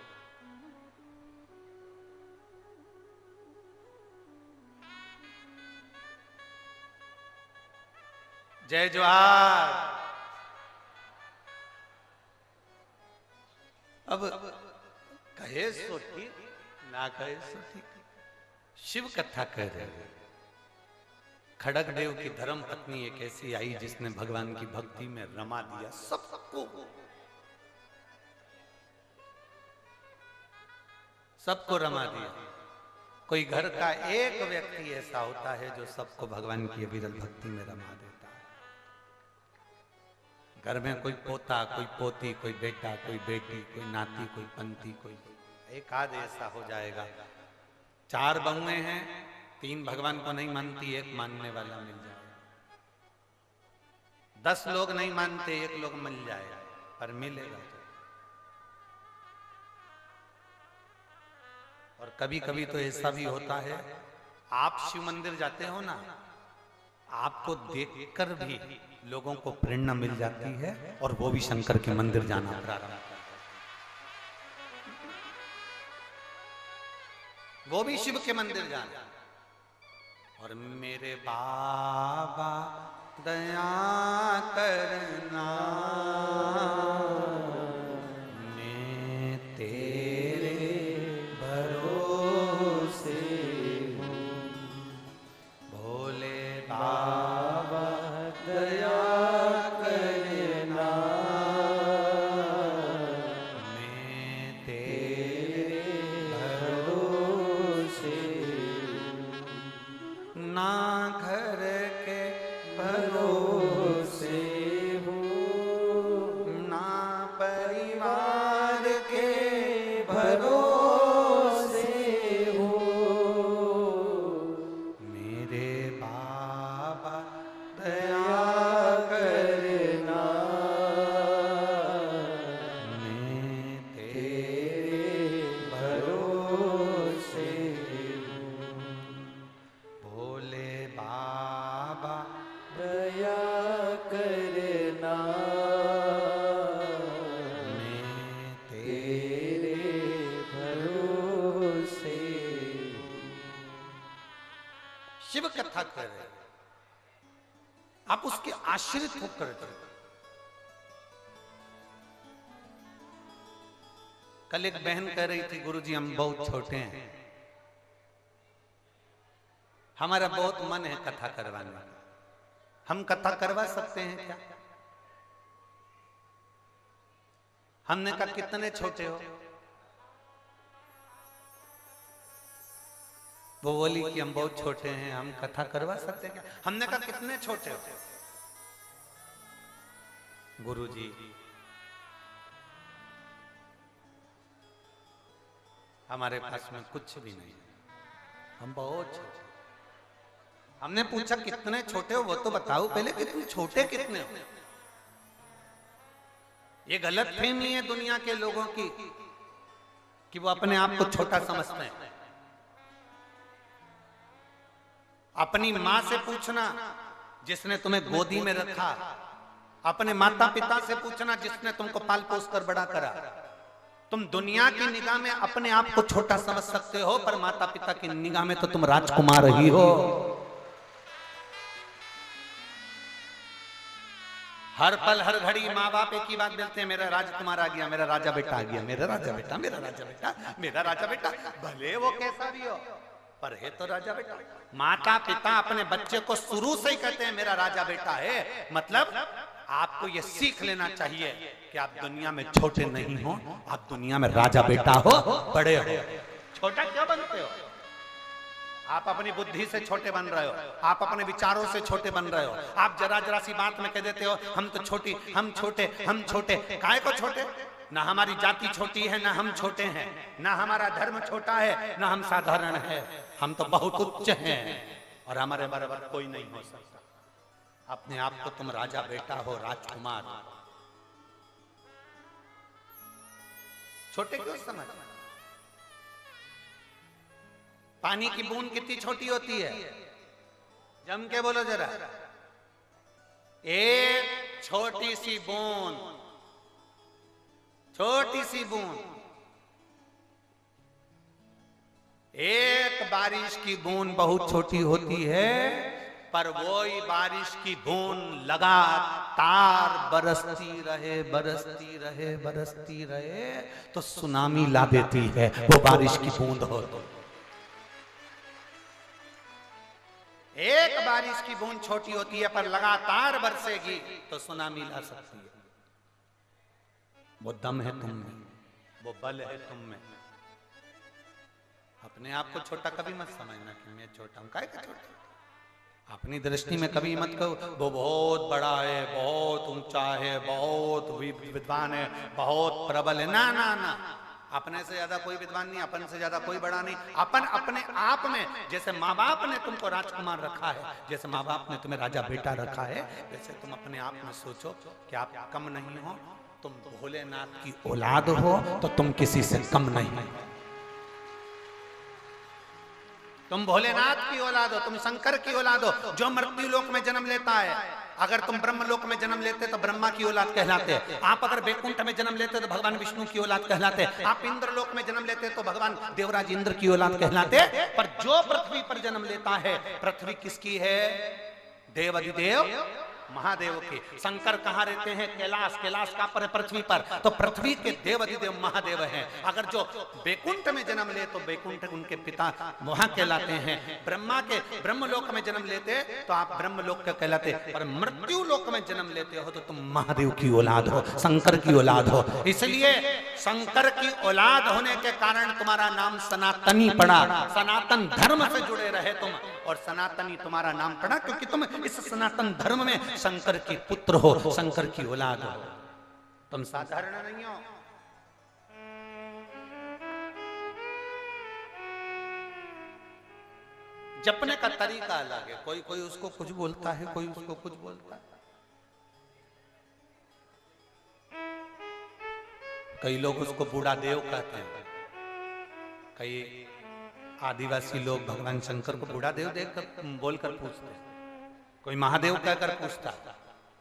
जय जोहार। अब कहे सो ठीक, ना कहे सो ठीक। शिव कथा कह रहे हैं, खड़गदेव की धर्म पत्नी एक ऐसी आई जिसने भगवान की भक्ति में रमा दिया सबको, सबको रमा दिया। कोई घर का एक व्यक्ति ऐसा होता है जो सबको भगवान की अविरल भक्ति में रमा देता है। घर में कोई पोता, कोई पोती, कोई बेटा, कोई बेटी, कोई नाती, कोई पंती, कोई एक आध ऐसा हो जाएगा। 4 बहुएं हैं, 3 भगवान को नहीं मानती, 1 मानने वाला मिल जाएगा। 10 लोग नहीं मानते, 1 लोग मिल जाएगा, पर मिलेगा तो। और कभी कभी तो ऐसा भी होता है, आप शिव मंदिर जाते हो ना, आपको देखकर भी लोगों को प्रेरणा मिल जाती है और वो भी शंकर के मंदिर जाना प्रारंभ करते हैं। वो भी शिव के मंदिर जाना। और मेरे बाबा दया करना, मैं तेरे भरोसे हूँ, भोले बाबा दया करना, मैं तेरे भरोसे, ना घर के भरोसे हूँ, ना परिवार के भरोसे हूँ, मेरे बाबा दया करना, मैं तेरे भरोसे हूँ, भोले बाबा दया करना, मैं तेरे भरोसे। शिव कथा कर रहे हैं, आप उसके आश्रित होकर करें। कल एक बहन कह रही थी, गुरुजी हम बहुत छोटे हैं, हमारा बहुत मन है कथा करवाने का। हम कथा करवा सकते हैं क्या? हमने कहा कितने छोटे हो? वो बोली कि हम बहुत छोटे हैं, हम कथा करवा सकते हैं क्या? हमने कहा कितने छोटे हो? गुरुजी हमारे पास में कुछ भी नहीं, हम बहुत छोटे। हमने पूछा कितने छोटे हो, वो तो बताओ पहले कि तुम छोटे कितने हो। ये गलत फहमी है दुनिया के लोगों की कि वो अपने आप को छोटा समझते हैं। अपनी मां से पूछना जिसने तुम्हें गोदी में रखा, अपने माता पिता से पूछना जिसने तुमको पाल पोस कर बड़ा करा। तुम दुनिया की निगाह में अपने आप को छोटा समझ सकते हो, पर माता पिता की निगाह में तो तुम राजकुमार ही हो। हर पल हर घड़ी माँ बाप एक ही बात बोलते हैं, मेरा राजकुमार आ गया, मेरा राजा बेटा आ गया, मेरा राजा बेटा, मेरा राजा बेटा, मेरा राजा बेटा। भले वो कैसा भी हो, पर है तो राजा बेटा। माता पिता अपने बच्चे को शुरू से ही कहते हैं मेरा राजा बेटा है। मतलब आपको ये सीख लेना चाहिए कि आप दुनिया में छोटे नहीं हो, आप दुनिया में राजा बेटा हो, बड़े हो। छोटा क्यों बनते हो? आप अपनी बुद्धि से छोटे बन रहे हो, आप अपने विचारों से छोटे बन रहे हो। आप जरा जरा सी बात में कह देते हो हम तो छोटी, हम छोटे, हम छोटे। काहे को छोटे? ना हमारी जाति छोटी है, ना हम छोटे हैं, ना हमारा धर्म छोटा है, ना हम साधारण है। हम तो बहुत उच्च हैं और हमारे बराबर कोई नहीं हो सकता। अपने आप को तुम राजा बेटा हो, राजकुमार। छोटे क्यों समझ? पानी की बूंद कितनी छोटी होती है? जम के बोलो जरा। एक छोटी सी बूंद, छोटी सी बूंद, एक बारिश की बूंद बहुत छोटी होती है, पर वही बारिश की बूंद लगातार बरसती रहे, बरसती रहे, बरसती रहे तो सुनामी ला देती है। वो बारिश की बूंद हो तो एक बारिश की बूंद छोटी होती है, पर लगातार बरसेगी तो सुनामी ला सकती है। वो दम है तुम में, वो बल है तुम में। अपने आप को छोटा कभी मत समझना कि मैं छोटा हूं। काहे का छोटा? अपनी दृष्टि में कभी मत कहो वो बहुत बड़ा है, बहुत ऊंचा है, बहुत विद्वान है, बहुत प्रबल है। ना ना ना, अपने से ज्यादा कोई विद्वान नहीं, अपन से ज्यादा कोई बड़ा नहीं। अपन अपने आप में, जैसे माँ बाप ने तुमको राजकुमार रखा है, जैसे माँ बाप ने तुम्हें राजा बेटा रखा है, वैसे तुम अपने आप में सोचो कि आप कम नहीं हो। तुम भोलेनाथ की औलाद हो तो तुम किसी से कम नहीं। तुम भोलेनाथ की औलाद हो, तुम शंकर की औलाद हो। जो मृत्यु लोक में जन्म लेता है, अगर तुम ब्रह्म लोक में जन्म लेते तो ब्रह्मा की औलाद कहलाते। आप अगर वैकुंठ में जन्म लेते तो भगवान विष्णु की औलाद कहलाते। आप इंद्र लोक में जन्म लेते तो भगवान देवराज इंद्र की औलाद कहलाते। पर जो पृथ्वी पर जन्म लेता है, पृथ्वी किसकी है? देवाधिदेव महादेव के। शंकर कहाँ रहते हैं? कैलाश। कैलाश का पर पृथ्वी पर, तो पृथ्वी के देवाधिदेव महादेव हैं। अगर जो वैकुंठ में जन्म ले तो वैकुंठ उनके पिता वहां कहलाते हैं। ब्रह्मा के ब्रह्मलोक में जन्म लेते तो आप ब्रह्मलोक के कहलाते। पर मृत्यु लोक में जन्म लेते हो तो तुम महादेव की औलाद हो, शंकर की औलाद हो। इसलिए शंकर की औलाद होने के कारण तुम्हारा नाम सनातनी पड़ा। सनातन धर्म से जुड़े रहे तुम, और सनातनी तुम्हारा नाम पड़ा क्योंकि तुम इस सनातन धर्म में शंकर की पुत्र हो, शंकर की औलाद हो। तुम साधारण नहीं हो। जपने का तरीका अलग है। कोई कोई उसको कुछ बोलता है, कोई उसको कुछ बोलता है। कई लोग उसको बूढ़ा देव कहते हैं। कई आदिवासी लोग भगवान शंकर को बूढ़ा देव देखकर बोलकर पूछते हैं। कोई महादेव कहकर पूछता,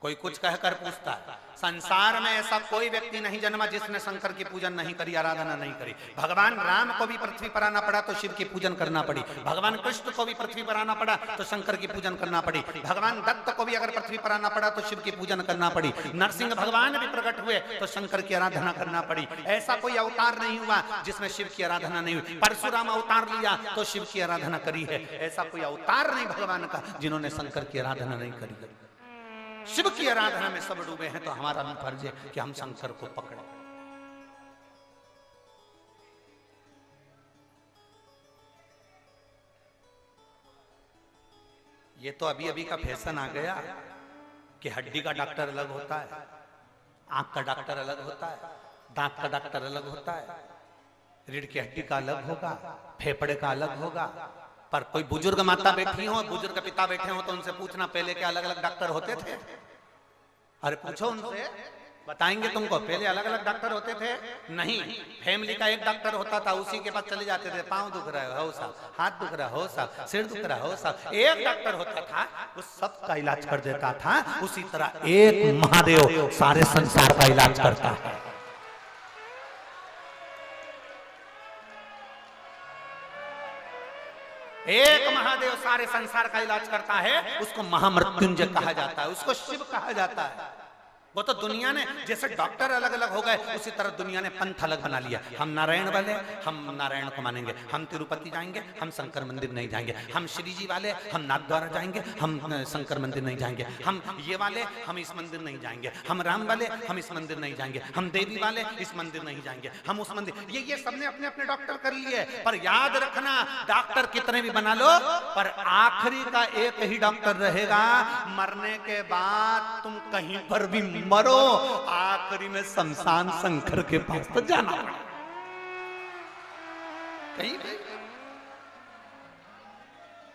कोई कुछ कहकर पूछता है। संसार में ऐसा कोई व्यक्ति नहीं जन्मा जिसने शंकर की पूजन नहीं करी, आराधना नहीं करी। भगवान राम को भी पृथ्वी पर आना पड़ा तो शिव की पूजन करना पड़ी। भगवान कृष्ण को भी पृथ्वी पर आना पड़ा तो शंकर की पूजन करना पड़ी। भगवान दत्त को भी अगर पृथ्वी पर आना पड़ा तो शिव की पूजन करना पड़ी। नरसिंह भगवान भी प्रकट हुए तो शंकर की आराधना करना पड़ी। ऐसा कोई अवतार नहीं हुआ जिसमें शिव की आराधना नहीं हुई। परशुराम अवतार लिया तो शिव की आराधना करी है। ऐसा कोई अवतार नहीं भगवान का जिन्होंने शंकर की आराधना नहीं करी। शिव की आराधना में सब डूबे हैं, तो हमारा भी फर्ज है कि हम शंकर को पकड़ें। ये तो अभी अभी का फैशन आ गया कि हड्डी का डॉक्टर अलग होता है, आंख का डॉक्टर अलग होता है, दांत का डॉक्टर अलग होता है, रीढ़ की हड्डी का अलग होगा, फेफड़े का अलग होगा। पर कोई बुजुर्ग माता बैठी हो, बुजुर्ग पिता बैठे हो तो उनसे पूछना पहले क्या अलग अलग डॉक्टर होते थे? अरे पूछो उनसे, बताएंगे तुमको। पहले अलग अलग डॉक्टर होते थे? नहीं, फैमिली का एक डॉक्टर होता था, उसी के पास चले जाते थे। पांव दुख रहा हो साहब, हाथ दुख रहा हो साहब, सिर दुख रहा हो साहब, एक डॉक्टर होता था, वो सबका इलाज कर देता था। उसी तरह एक महादेव सारे संसार का इलाज करता है। एक महादेव सारे संसार का इलाज करता है, उसको महामृत्युंजय कहा जाता है, उसको शिव कहा जाता है। वो तो दुनिया ने, जैसे डॉक्टर अलग अलग हो गए, उसी तरह दुनिया ने पंथ अलग बना लिया। हम नारायण वाले, हम नारायण को मानेंगे। हम तिरुपति जाएंगे, हम शंकर मंदिर नहीं जाएंगे। हम श्री जी वाले, हम नाथद्वारा जाएंगे, हम शंकर मंदिर नहीं जाएंगे। हम ये वाले, हम इस मंदिर नहीं जाएंगे। हम राम वाले, हम इस मंदिर नहीं जाएंगे। हम देवी वाले, इस मंदिर नहीं जाएंगे। हम उस मंदिर, ये सबने अपने अपने डॉक्टर कर लिए। पर याद रखना, डॉक्टर कितने भी बना लो, पर आखिरी का एक ही डॉक्टर रहेगा। मरने के बाद तुम कहीं पर भी मरो, आखिरी में शमशान शंकर के पास तो जाना पड़ा। कहीं भी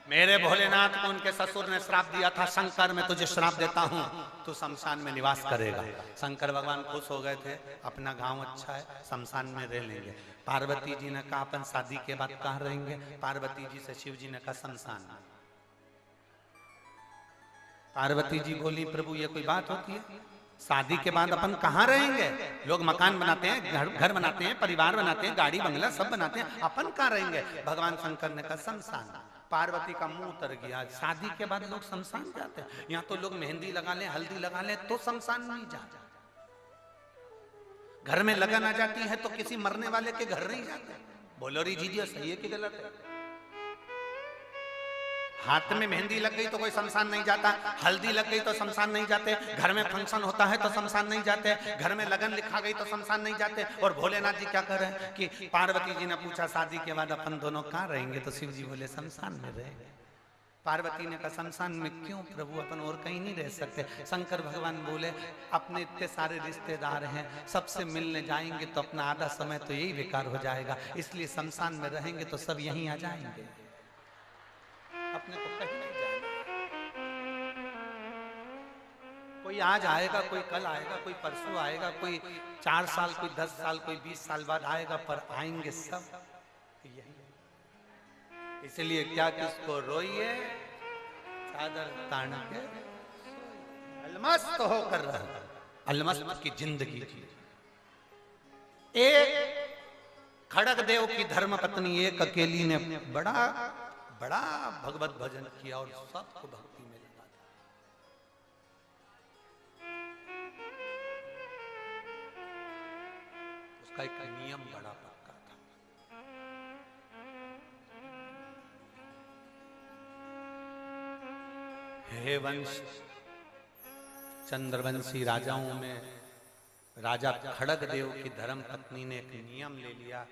मेरे भोलेनाथ को उनके ससुर ने श्राप दिया था, शंकर मैं तुझे श्राप देता हूं, तू शमशान में निवास करेगा। शंकर भगवान खुश हो गए थे, अपना गांव अच्छा है, शमशान में रह लेंगे। पार्वती जी ने कहा अपन शादी के बाद कहां रहेंगे? पार्वती जी से शिव जी ने कहा शमशान। पार्वती जी बोली प्रभु ये कोई बात होती है? शादी के बाद अपन कहाँ रहेंगे? लोग मकान बनाते हैं, घर बनाते हैं, परिवार बनाते हैं, गाड़ी बंगला सब बनाते हैं, अपन कहाँ रहेंगे? भगवान शंकर ने कहा शमशान। पार्वती का मुंह उतर गया। शादी के बाद लोग शमशान जाते हैं? यहाँ तो लोग मेहंदी लगा ले, हल्दी लगा ले तो शमशान नहीं जाते। घर में लगन आ जाती है तो किसी मरने वाले के घर नहीं जाते। बोलो री जी सही है कि गलत है? हाथ में मेहंदी लग गई तो कोई शमशान नहीं जाता, हल्दी लग गई तो शमशान नहीं जाते, घर में फंक्शन होता है तो शमशान नहीं जाते, घर में लगन लिखा गई तो शमशान नहीं जाते। और भोलेनाथ जी क्या कर रहे हैं कि पार्वती जी ने पूछा शादी के बाद अपन दोनों कहाँ रहेंगे? तो शिव जी बोले शमशान में रहेंगे। पार्वती ने कहा शमशान में क्यों प्रभु, अपन और कहीं नहीं रह सकते? शंकर भगवान बोले अपने इतने सारे रिश्तेदार हैं, सबसे मिलने जाएंगे तो अपना आधा समय तो यही बेकार हो जाएगा, इसलिए शमशान में रहेंगे तो सब यहीं आ जाएंगे, अपने को कहीं नहीं जाना। कोई आज आएगा, कोई कल आएगा, कोई परसों आएगा, कोई 4 साल, कोई 10 साल, कोई 20 साल बाद आएगा, पर आएंगे सब यही। इसलिए क्या किसको रोइए, चादर तान के अलमस्त होकर रहा, अलमस्त की जिंदगी जी। एक खड़ग देव की धर्म पत्नी एक अकेली ने बड़ा भगवत भजन किया और सबको भक्ति में लगा दिया। उसका एक नियम बड़ा पक्का था। हे वंश, चंद्रवंशी राजाओं में राजा खड़ग देव की धर्म पत्नी ने एक नियम ले लिया,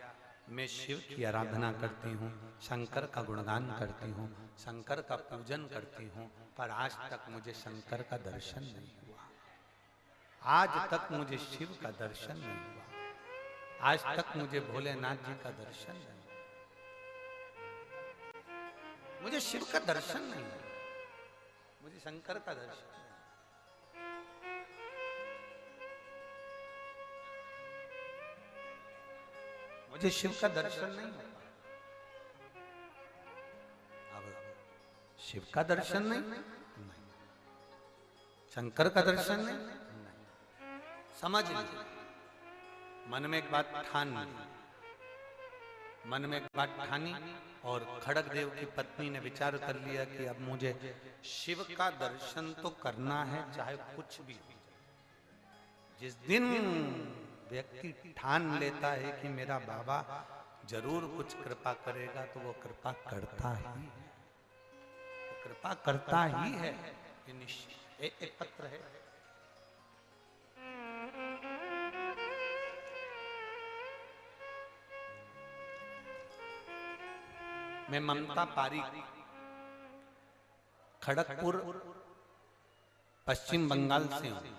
मैं शिव की आराधना करती हूँ, शंकर का गुणगान करती हूँ, शंकर का पूजन करती हूँ, पर आज तक मुझे शंकर का दर्शन नहीं हुआ, आज तक मुझे शिव का दर्शन नहीं हुआ, आज तक मुझे भोलेनाथ जी का दर्शन नहीं हुआ, मुझे शिव का दर्शन नहीं हुआ, मुझे शंकर का दर्शन। मुझे शिव का दर्शन नहीं होता। अब शिव का दर्शन नहीं, शंकर का दर्शन नहीं, समझ लीजिए। मन में एक बात ठान ली, मन में एक बात ठानी, और खड़ग देव की पत्नी ने विचार कर लिया कि अब मुझे शिव का दर्शन तो करना है, चाहे कुछ भी हो जाए। जिस दिन व्यक्ति ठान लेता है कि मेरा बाबा जरूर कुछ कृपा करेगा, तो वो कृपा करता ही है, वो कृपा करता ही है, ये निश्चित। एक पत्र है, मैं ममता पारीक, खड़गपुर पश्चिम बंगाल से हूं।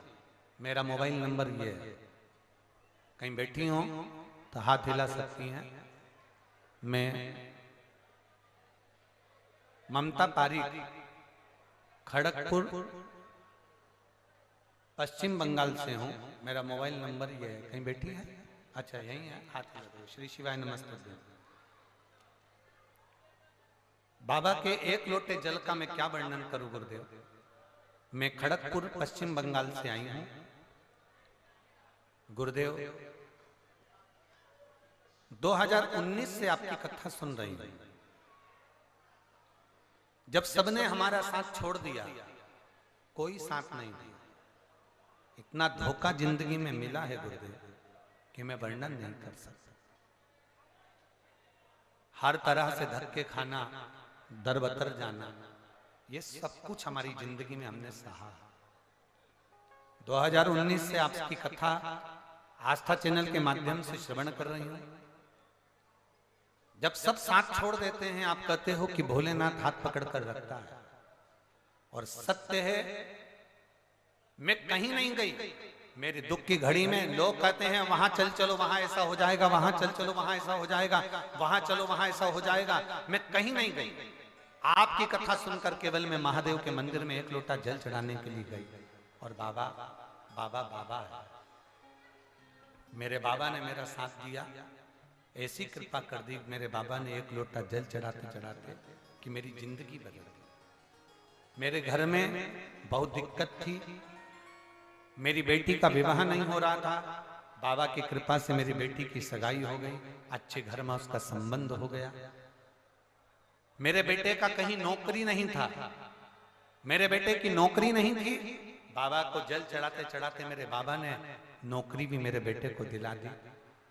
मेरा मोबाइल नंबर ये है, कहीं बैठी हो तो हाथ हिला सकती हैं। मैं ममता पारीक, खड़गपुर पश्चिम बंगाल से हूं। मेरा मोबाइल नंबर ये है, कहीं बैठी है? अच्छा यही है, हाथ हिला दो। श्री शिवाय नमस्ते। बाबा के एक लोटे जल का मैं क्या वर्णन करूं गुरुदेव। मैं खड़गपुर पश्चिम बंगाल से आई हूं गुरुदेव। 2019 से आपकी कथा सुन रही हूं। जब सबने हमारा साथ छोड़ दिया, कोई साथ नहीं दिया। इतना धोखा जिंदगी में मिला है गुरुदेव कि मैं वर्णन नहीं कर सकता। हर तरह से धक्के खाना, दरबदर जाना, ये सब कुछ हमारी जिंदगी में हमने सहा। 2019 से आपकी कथा आस्था चैनल के माध्यम से श्रवण कर रही हूं। जब सब साथ छोड़ देते हैं, आप कहते हो कि भोलेनाथ हाथ पकड़कर रखता है, और सत्य है मैं कहीं नहीं गई। मेरी दुख की घड़ी में लोग कहते हैं वहां चल चलो, वहां ऐसा हो जाएगा, वहां चल चलो, वहां ऐसा हो जाएगा, वहां चलो, वहां ऐसा हो जाएगा। मैं कहीं नहीं गई। आपकी कथा सुनकर केवल मैं महादेव के मंदिर में एक लोटा जल चढ़ाने के लिए गई, और बाबा बाबा बाबा है। मेरे बाबा ने मेरा साथ दिया, ऐसी कृपा कर दी मेरे बाबा ने एक लोटा जल चढ़ाते चढ़ाते कि मेरी जिंदगी बदल गई। मेरे घर में बहुत दिक्कत थी, मेरी बेटी का विवाह नहीं हो रहा था। बाबा की कृपा से मेरी बेटी की सगाई हो गई, अच्छे घर में उसका संबंध हो गया। मेरे बेटे का कहीं नौकरी नहीं था, मेरे बेटे की नौकरी नहीं थी। बाबा को जल चढ़ाते चढ़ाते मेरे बाबा ने नौकरी भी मेरे बेटे को दिला दी।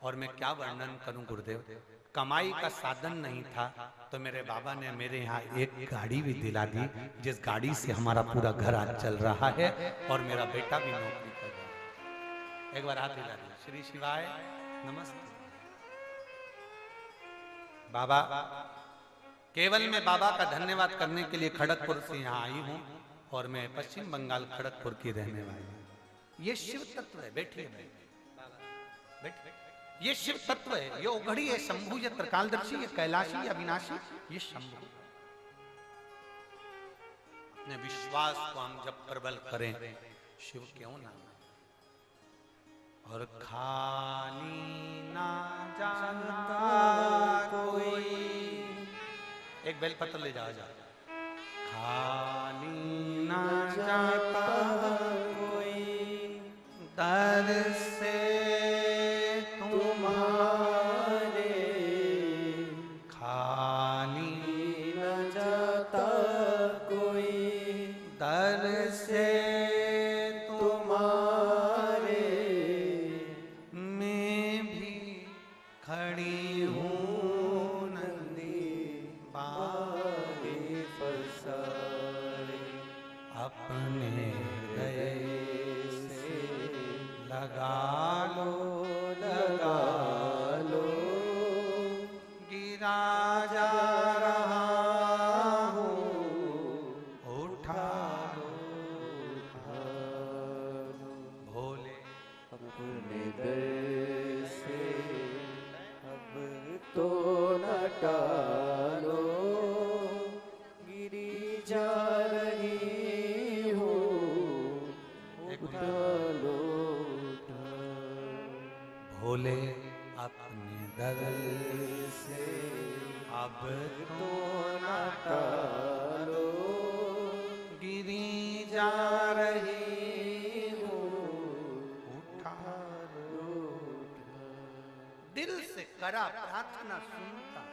और मैं क्या वर्णन करूं गुरुदेव, कमाई का साधन नहीं था, तो मेरे बाबा ने मेरे यहाँ एक गाड़ी भी दिला दी, जिस गाड़ी से हमारा पूरा घर आज चल रहा है, और मेरा बेटा भी नौकरी कर रहा है। एक बार हाथ दिला दिया। श्री शिवाय नमस्ते। बाबा, केवल मैं बाबा का धन्यवाद करने के लिए खड़गपुर से यहाँ आई हूँ, और मैं पश्चिम बंगाल खड़गपुर की रहने वाली हूँ। ये शिव तत्व है। बैठिए बैठिए। ये शिव तत्व है, ये उघड़ी है, शंभु, ये त्रिकालदर्शी, ये कैलाशी, ये अविनाशी, ये शंभु। अपने विश्वास को हम जब प्रबल करें, शिव क्यों ना। और खाली ना जाता कोई, एक बेलपत्र ले जाओ। खाली ना जाता कोई, दर से तुम्हारे, खाली न जाता कोई, दर से तुम्हारे, मैं भी खड़ी हूँ नंदी बागे फसाए, अपने गए से लगा लो, लगा लो, गिरा जा रहा हूँ, उठा लो, उठा लो। भोले अपने दर से अब तो न टालो, गिरी जा रही हूँ, उठा लो, भोले अपने दर से अब तो न टालो, गिरी जीवी जा रही हूँ, उठा दिल से करा प्रार्थना सुनता।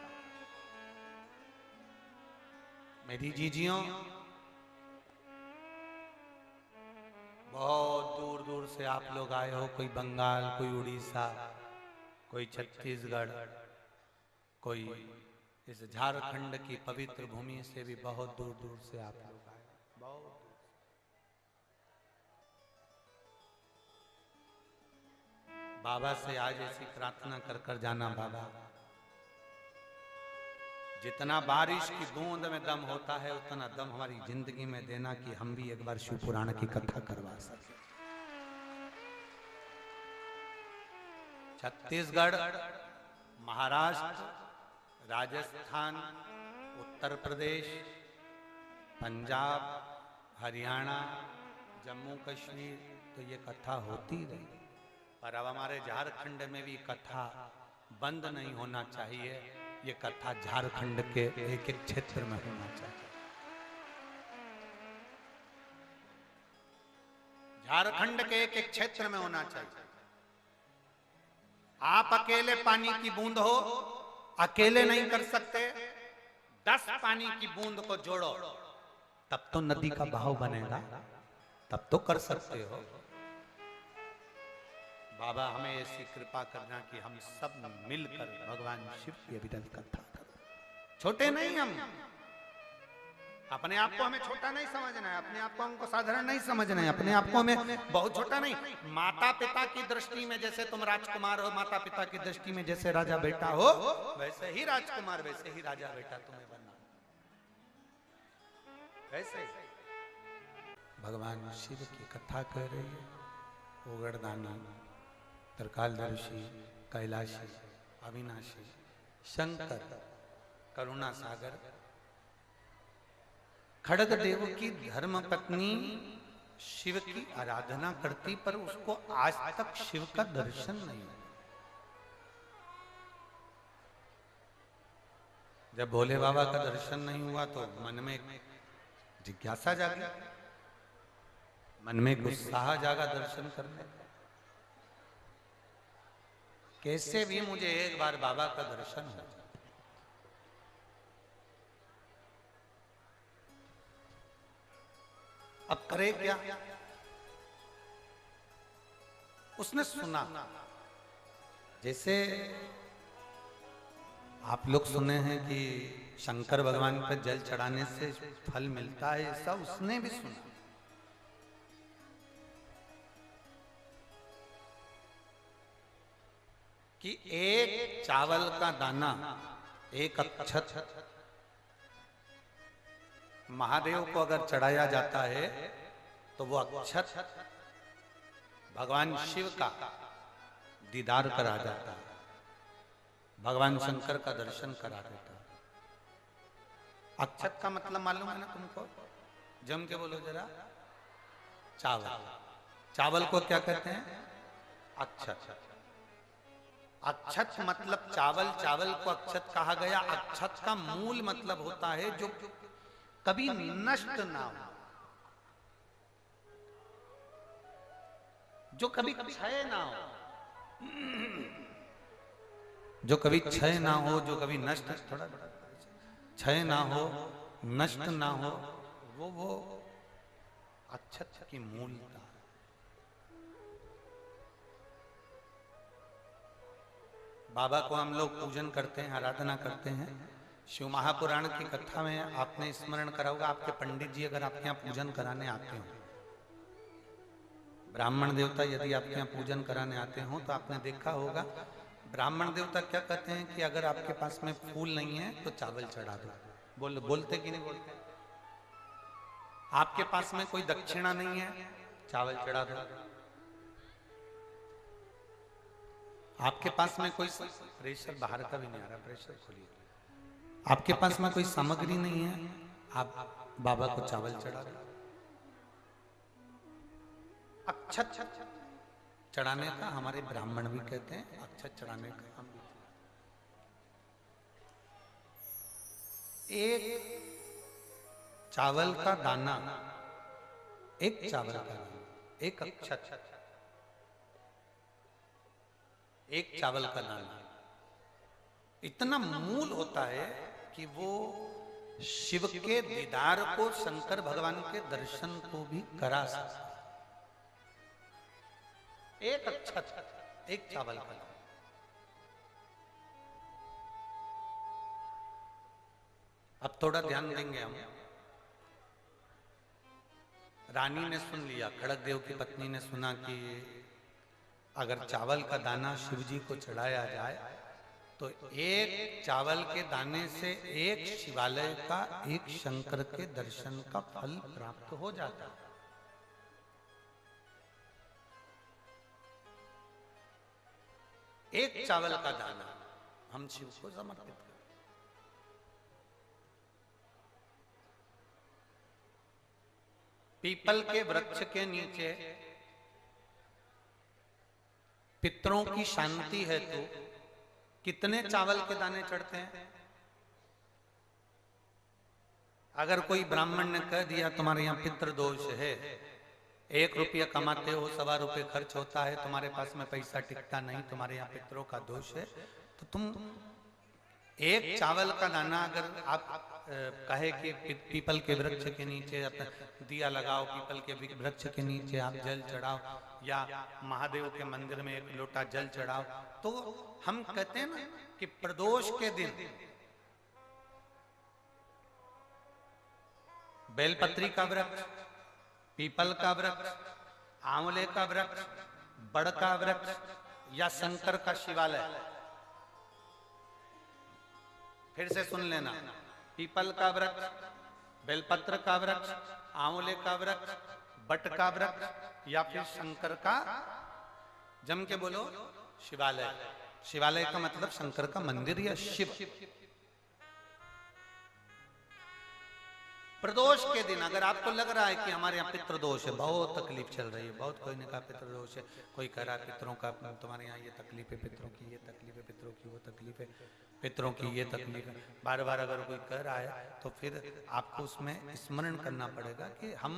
मेरी जीजियों, बहुत दूर दूर से आप लोग आए हो, कोई बंगाल, कोई उड़ीसा, कोई छत्तीसगढ़, कोई इस झारखंड की पवित्र भूमि से भी बहुत दूर दूर से आप लोग आए, बहुत दूर। बाबा से आज ऐसी प्रार्थना कर कर जाना, बाबा जितना बारिश की बूंद में दम होता है उतना दम हमारी जिंदगी में देना कि हम भी एक बार शिव पुराण की कथा करवा सके। छत्तीसगढ़, महाराष्ट्र, राजस्थान, उत्तर प्रदेश, पंजाब, हरियाणा, जम्मू कश्मीर, तो ये कथा होती रही। पर अब हमारे झारखंड में भी कथा बंद नहीं होना चाहिए। ये कथा झारखंड के एक एक क्षेत्र में होना चाहिए। झारखंड के एक एक क्षेत्र में होना चाहिए। आप अकेले पानी की बूंद हो, अकेले नहीं कर सकते। 10 पानी की बूंद को जोड़ो तब तो नदी का बहाव बनेगा, तब तो कर सकते हो। बाबा हमें ऐसी कृपा करना कि हम सब मिलकर भगवान शिव की अभिनव कथा करें। छोटे नहीं हम, अपने आप को हमें छोटा नहीं समझना है, अपने आप को हमको साधारण नहीं समझना है, अपने आप को हमें बहुत छोटा नहीं। माता पिता की दृष्टि में जैसे तुम राजकुमार हो, माता पिता की दृष्टि में जैसे राजा बेटा हो, वैसे ही राजकुमार, वैसे ही राजा बेटा तुम्हें बनना। वैसे भगवान शिव की कथा कर रही है। ओगड़दानी, त्रिकालदर्शी, कैलाशी, अविनाशी, शंकर, करुणा सागर, खड्गदेव की धर्म पत्नी शिव की आराधना करती, पर उसको आज तक शिव का दर्शन नहीं हुआ। जब भोले बाबा का दर्शन नहीं हुआ तो मन में जिज्ञासा जागी, मन में उत्साह जागा दर्शन करने। कैसे भी मुझे एक बार बाबा का दर्शन हो। अब करे क्या? उसने सुना, जैसे आप लोग सुने हैं कि शंकर भगवान पर जल चढ़ाने से फल मिलता है, ऐसा उसने भी सुना। कि एक चावल का दाना, एक अक्षत महादेव को अगर चढ़ाया जाता है तो वो अक्षत भगवान शिव का दीदार करा जाता है, भगवान शंकर का दर्शन करा देता है। अक्षत का मतलब मालूम है ना तुमको? जम के बोलो जरा। चावल, चावल को क्या कहते हैं? अक्षत। अक्षत मतलब चावल, चावल को अक्षत कहा गया। अक्षत का मूल मतलब होता है जो कभी नष्ट ना हो, जो कभी क्षय ना हो, जो कभी क्षय ना हो, जो कभी नष्ट, थोड़ा क्षय ना हो, नष्ट ना हो, वो अक्षत की मूलता। बाबा को हम लोग पूजन करते हैं, आराधना करते हैं। शिव महापुराण की कथा में आपने स्मरण करा होगा, आपके पंडित जी अगर आपके यहाँ पूजन कराने आते हो, ब्राह्मण देवता यदि आपके यहाँ पूजन कराने आते हो, तो आपने देखा होगा ब्राह्मण देवता क्या कहते हैं कि अगर आपके पास में फूल नहीं है तो चावल चढ़ा दो। बोलते कि नहीं बोलते? आपके पास में कोई दक्षिणा नहीं है, चावल चढ़ा दो। आपके पास में कोई प्रेशर बाहर का भी नहीं आ रहा, प्रेशर खोलिए। आपके पास में कोई सामग्री नहीं है, आप बाबा को चावल चढ़ा दो। अक्षत चढ़ाने का हमारे ब्राह्मण भी कहते हैं, अक्षत चढ़ाने का हम भी। एक चावल का दाना एक चावल का दाना, एक अक्षत, एक चावल का दाना इतना मूल होता है कि वो शिव के दीदार को, शंकर भगवान के दर्शन को भी करा सकता। एक अक्षत, एक चावल का दाना। अब थोड़ा ध्यान देंगे हम। रानी ने सुन लिया, खड़गदेव की पत्नी ने सुना कि अगर चावल का दाना शिव जी को चढ़ाया जाए तो एक चावल के दाने से एक शिवालय का, एक शंकर के दर्शन का फल प्राप्त हो जाता है। एक चावल का दाना हम शिव को समर्पित करें। पीपल के वृक्ष के नीचे पितरों की शांति है तो कितने चावल के दाने चढ़ते हैं? अगर कोई ब्राह्मण ने कह दिया तुम्हारे यहाँ पितृ दोष है, 1 रुपया कमाते हो, 1.25 रुपये खर्च होता है, तुम्हारे पास में पैसा टिकता नहीं, तुम्हारे यहाँ पितरों का दोष है, तो तुम एक चावल का दाना अगर आप कहे कि पीपल के वृक्ष के नीचे दिया लगाओ, पीपल के वृक्ष के नीचे आप जल चढ़ाओ, या महादेव के मंदिर में 1 लोटा जल चढ़ाओ, तो हम कहते हैं ना कि प्रदोष के दिन बेलपत्री का वृक्ष, पीपल का वृक्ष, आंवले का वृक्ष, बड़ का वृक्ष या शंकर का शिवालय, फिर से सुन लेना, पीपल का वृक्ष, बेलपत्र का वृक्ष, आंवले का वृक्ष, बट का वृक्ष या फिर शंकर का, जम के बोलो, शिवालय। शिवालय का मतलब शंकर का मंदिर या शिव। प्रदोष के दिन अगर आपको लग रहा है कि हमारे यहाँ पितृदोष है, बहुत तकलीफ चल रही है, बहुत कोई ने कहा पितृदोष है, कोई कह रहा है पितरों का, तुम्हारे यहाँ ये तकलीफ है, पितरों की ये तकलीफ है, पितरों की वो तकलीफ है, पितरों की ये तकलीफ है, बार बार अगर कोई कह रहा है तो फिर आपको उसमें स्मरण करना पड़ेगा कि हम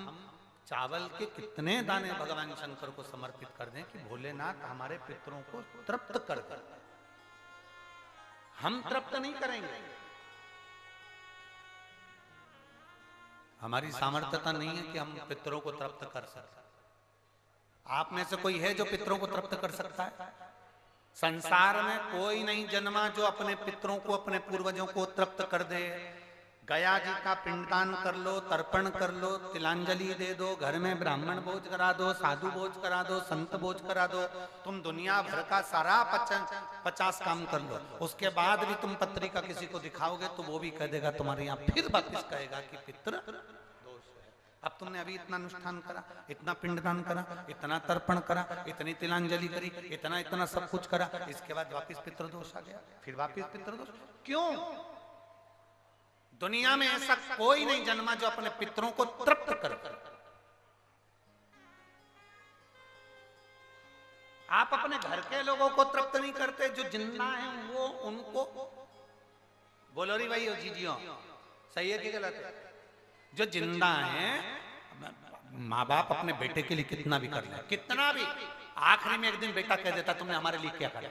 चावल के कितने दाने भगवान शंकर को समर्पित कर दें कि भोलेनाथ हमारे पितरों को तृप्त कर दें। हम तृप्त नहीं करेंगे, हमारी सामर्थ्यता नहीं है कि हम पितरों को तृप्त कर सकते। आप में से कोई है जो पितरों को तृप्त कर सकता है? संसार में कोई नहीं जन्मा जो अपने पितरों को, अपने पूर्वजों को तृप्त कर दे। गया जी का पिंडदान कर लो, तर्पण कर लो, तिलांजलि दे दो, घर में ब्राह्मण भोज करा दो, साधु भोज करा दो, संत भोज करा दो, तुम दुनिया भर का सारा 50 काम कर लो, उसके बाद भी तुम पत्रिका किसी को दिखाओगे तो वो भी कह देगा तुम्हारे यहाँ, फिर वापिस कहेगा कि पितृ दोष है। अब तुमने अभी इतना अनुष्ठान करा, इतना पिंडदान करा, इतना तर्पण करा, इतनी तिलांजलि करी, इतना सब कुछ करा, इसके बाद वापिस पितृदोष आ गया, फिर वापिस पितृदोष। क्यों? दुनिया में ऐसा कोई नहीं जन्मा जो अपने पितरों को तृप्त कर। आप अपने घर के लोगों को तृप्त नहीं करते, जो जिंदा हैं वो उनको बोलो री भाई, जीजियो सही है कि गलत है? जो जिंदा हैं, माँ बाप अपने बेटे के लिए कितना भी कर ले, कितना भी, आखिरी में एक दिन बेटा कह देता तुमने हमारे लिए क्या करा।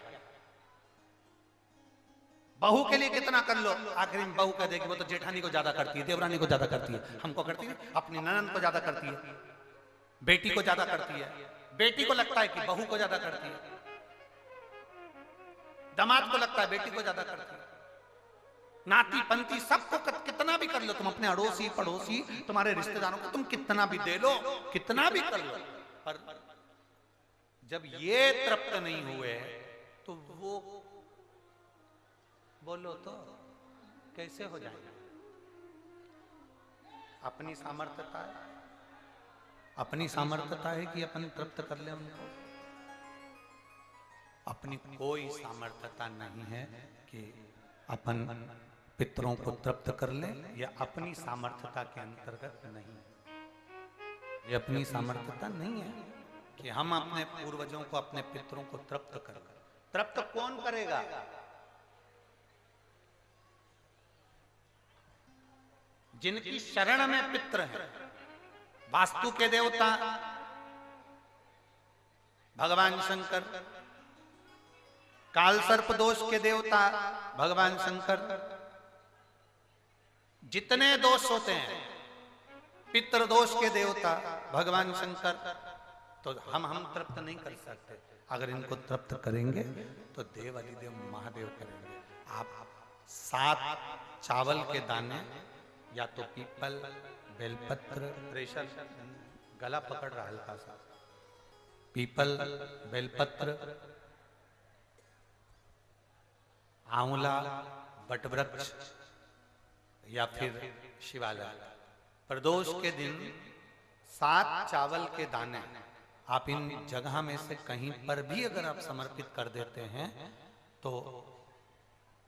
बहू के लिए कितना कर लो, आखिरी में बहू कह देगी वो तो जेठानी को ज्यादा करती है, देवरानी को ज्यादा करती है, हमको करती है, अपनी ननद को ज्यादा करती है, बेटी को ज्यादा करती है, बेटी को लगता है कि बहू को ज्यादा करती है, दामाद को लगता है बेटी को ज्यादा करती है, नाती पंती सबको कितना भी कर लो, तुम अपने अड़ोसी पड़ोसी तुम्हारे रिश्तेदारों को तुम कितना भी दे लो, कितना भी कर लो, पर जब ये तृप्त नहीं हुए तो वो बोलो तो कैसे हो जाएगा? अपनी सामर्थ्यता है, अपनी सामर्थ्यता है कि अपन तृप्त कर ले उनको? अपनी कोई सामर्थ्यता नहीं है कि अपन पितरों को तृप्त कर ले, या अपनी सामर्थ्यता के अंतर्गत नहीं, ये अपनी सामर्थ्यता नहीं है कि हम अपने पूर्वजों को, अपने पितरों को तृप्त कर। तृप्त कौन करेगा? जिनकी शरण में पित्र है, वास्तु के देवता भगवान शंकर, काल सर्प दोष के देवता भगवान शंकर, जितने दोष होते हैं पितृ दोष के देवता भगवान शंकर, तो हम तृप्त नहीं कर सकते। अगर इनको तृप्त करेंगे तो देव अधिदेव महादेव करेंगे। आप 7 चावल के दाने या तो पीपल, बेलपत्र, प्रेशर गला पकड़ रहा हल्का सा, पीपल, बेलपत्र, आंवला, बटवृक्ष या फिर शिवालय, प्रदोष के दिन 7 चावल के दाने आप इन जगह में से कहीं पर भी अगर आप समर्पित कर देते हैं तो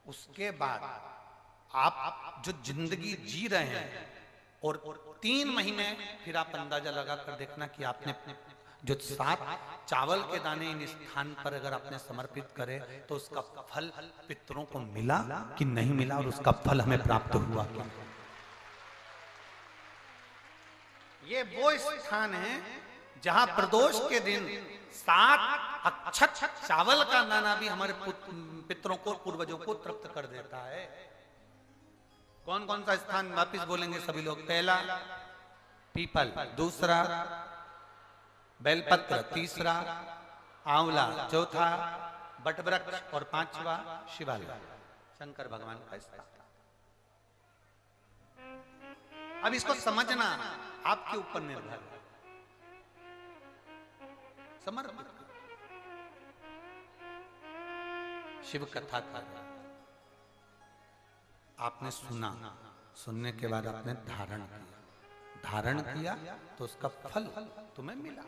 उसके बाद आप जो जिंदगी जी रहे हैं और 3 महीने फिर आप अंदाजा लगा कर देखना कि आपने जो 7 चावल के दाने इन स्थान पर अगर आपने समर्पित करे तो उसका फल पितरों को मिला कि नहीं मिला और उसका फल हमें प्राप्त हुआ क्या। ये वो स्थान है जहां प्रदोष के दिन 7 अक्षत चावल का दाना भी हमारे पितरों को, पूर्वजों को तृप्त कर देता है। कौन कौन सा स्थान वापिस बोलेंगे सभी लोग? पहला पीपल, दूसरा बेलपत्र, तीसरा आंवला, चौथा बटवृक्ष और 5वां शिवालय, शंकर भगवान का स्थान। अब इसको समझना आपके ऊपर निर्भर है। समर्पित शिव कथा का आपने सुना, सुनने के बाद आपने धारण किया तो उसका फल तुम्हें मिला।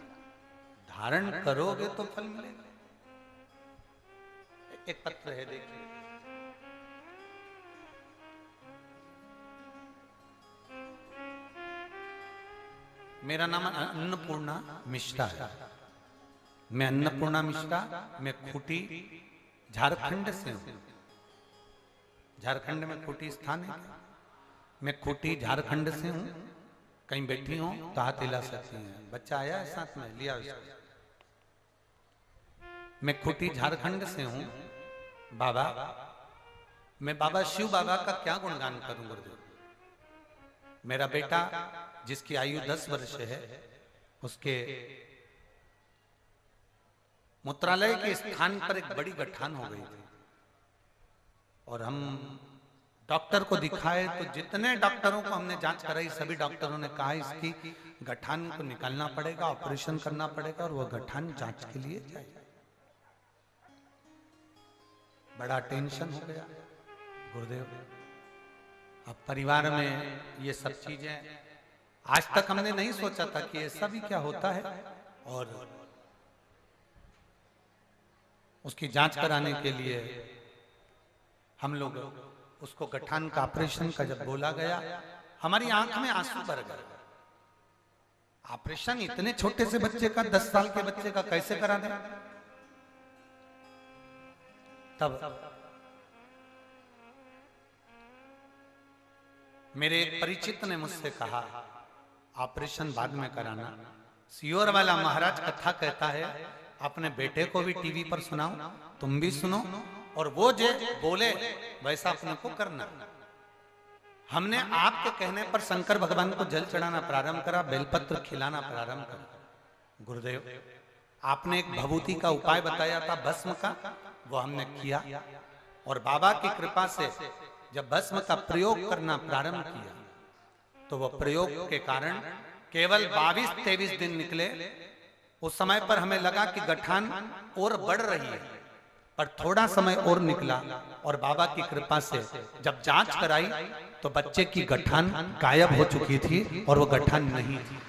धारण करोगे तो फल मिलेगा। एक पत्र है, देखिए, मेरा नाम अन्नपूर्णा मिश्रा है। मैं अन्नपूर्णा मिश्रा, मैं खूंटी झारखंड से हूं। झारखंड में खूंटी स्थान है। मैं खूंटी झारखंड से हूं। कहीं बैठी हो तो हाथ हिला सकती हैं। बच्चा आया है साथ में, लिया उसको। मैं खूंटी झारखंड से हूं। बाबा, मैं बाबा शिव बाबा का क्या गुणगान करूं गुरुदेव? मेरा बेटा जिसकी आयु 10 वर्ष है, उसके मूत्रालय के स्थान पर एक बड़ी गठान हो गई थी और हम डॉक्टर को दिखाए तो जितने डॉक्टरों को हमने जांच कराई सभी डॉक्टरों ने कहा इसकी गठान को निकालना पड़ेगा, ऑपरेशन करना पड़ेगा और वह गठान जांच के लिए जाए। बड़ा टेंशन हो गया गुरुदेव। अब परिवार में ये सब चीजें आज तक हमने नहीं सोचा था कि ऐसा भी क्या होता है। और उसकी जांच कराने के लिए हम लोग उसको गठान का ऑपरेशन का जब बोला गया, हमारी आंख में आंसू भर गए। ऑपरेशन इतने छोटे से बच्चे का, 10 साल के बच्चे का कैसे करा दे? तब मेरे एक परिचित ने मुझसे कहा ऑपरेशन बाद में कराना। सियोर वाला महाराज कथा कहता है अपने बेटे को भी टीवी पर सुनाओ, तुम भी सुनो और वो जो बोले वैसा अपने को करना। हमने आपके कहने पर शंकर भगवान को जल चढ़ाना प्रारंभ करा, बेलपत्र खिलाना प्रारंभ करा। गुरुदेव, आपने एक भभूति का उपाय बताया था भस्म का, वो हमने किया और बाबा की कृपा से जब भस्म का प्रयोग करना प्रारंभ किया तो वह प्रयोग के कारण केवल 22-23 दिन निकले। उस समय पर हमें लगा कि गठान और बढ़ रही है, पर थोड़ा समय और निकला और बाबा की कृपा से जब जांच कराई तो बच्चे की गठान गायब हो चुकी थी और वो गठान नहीं थी।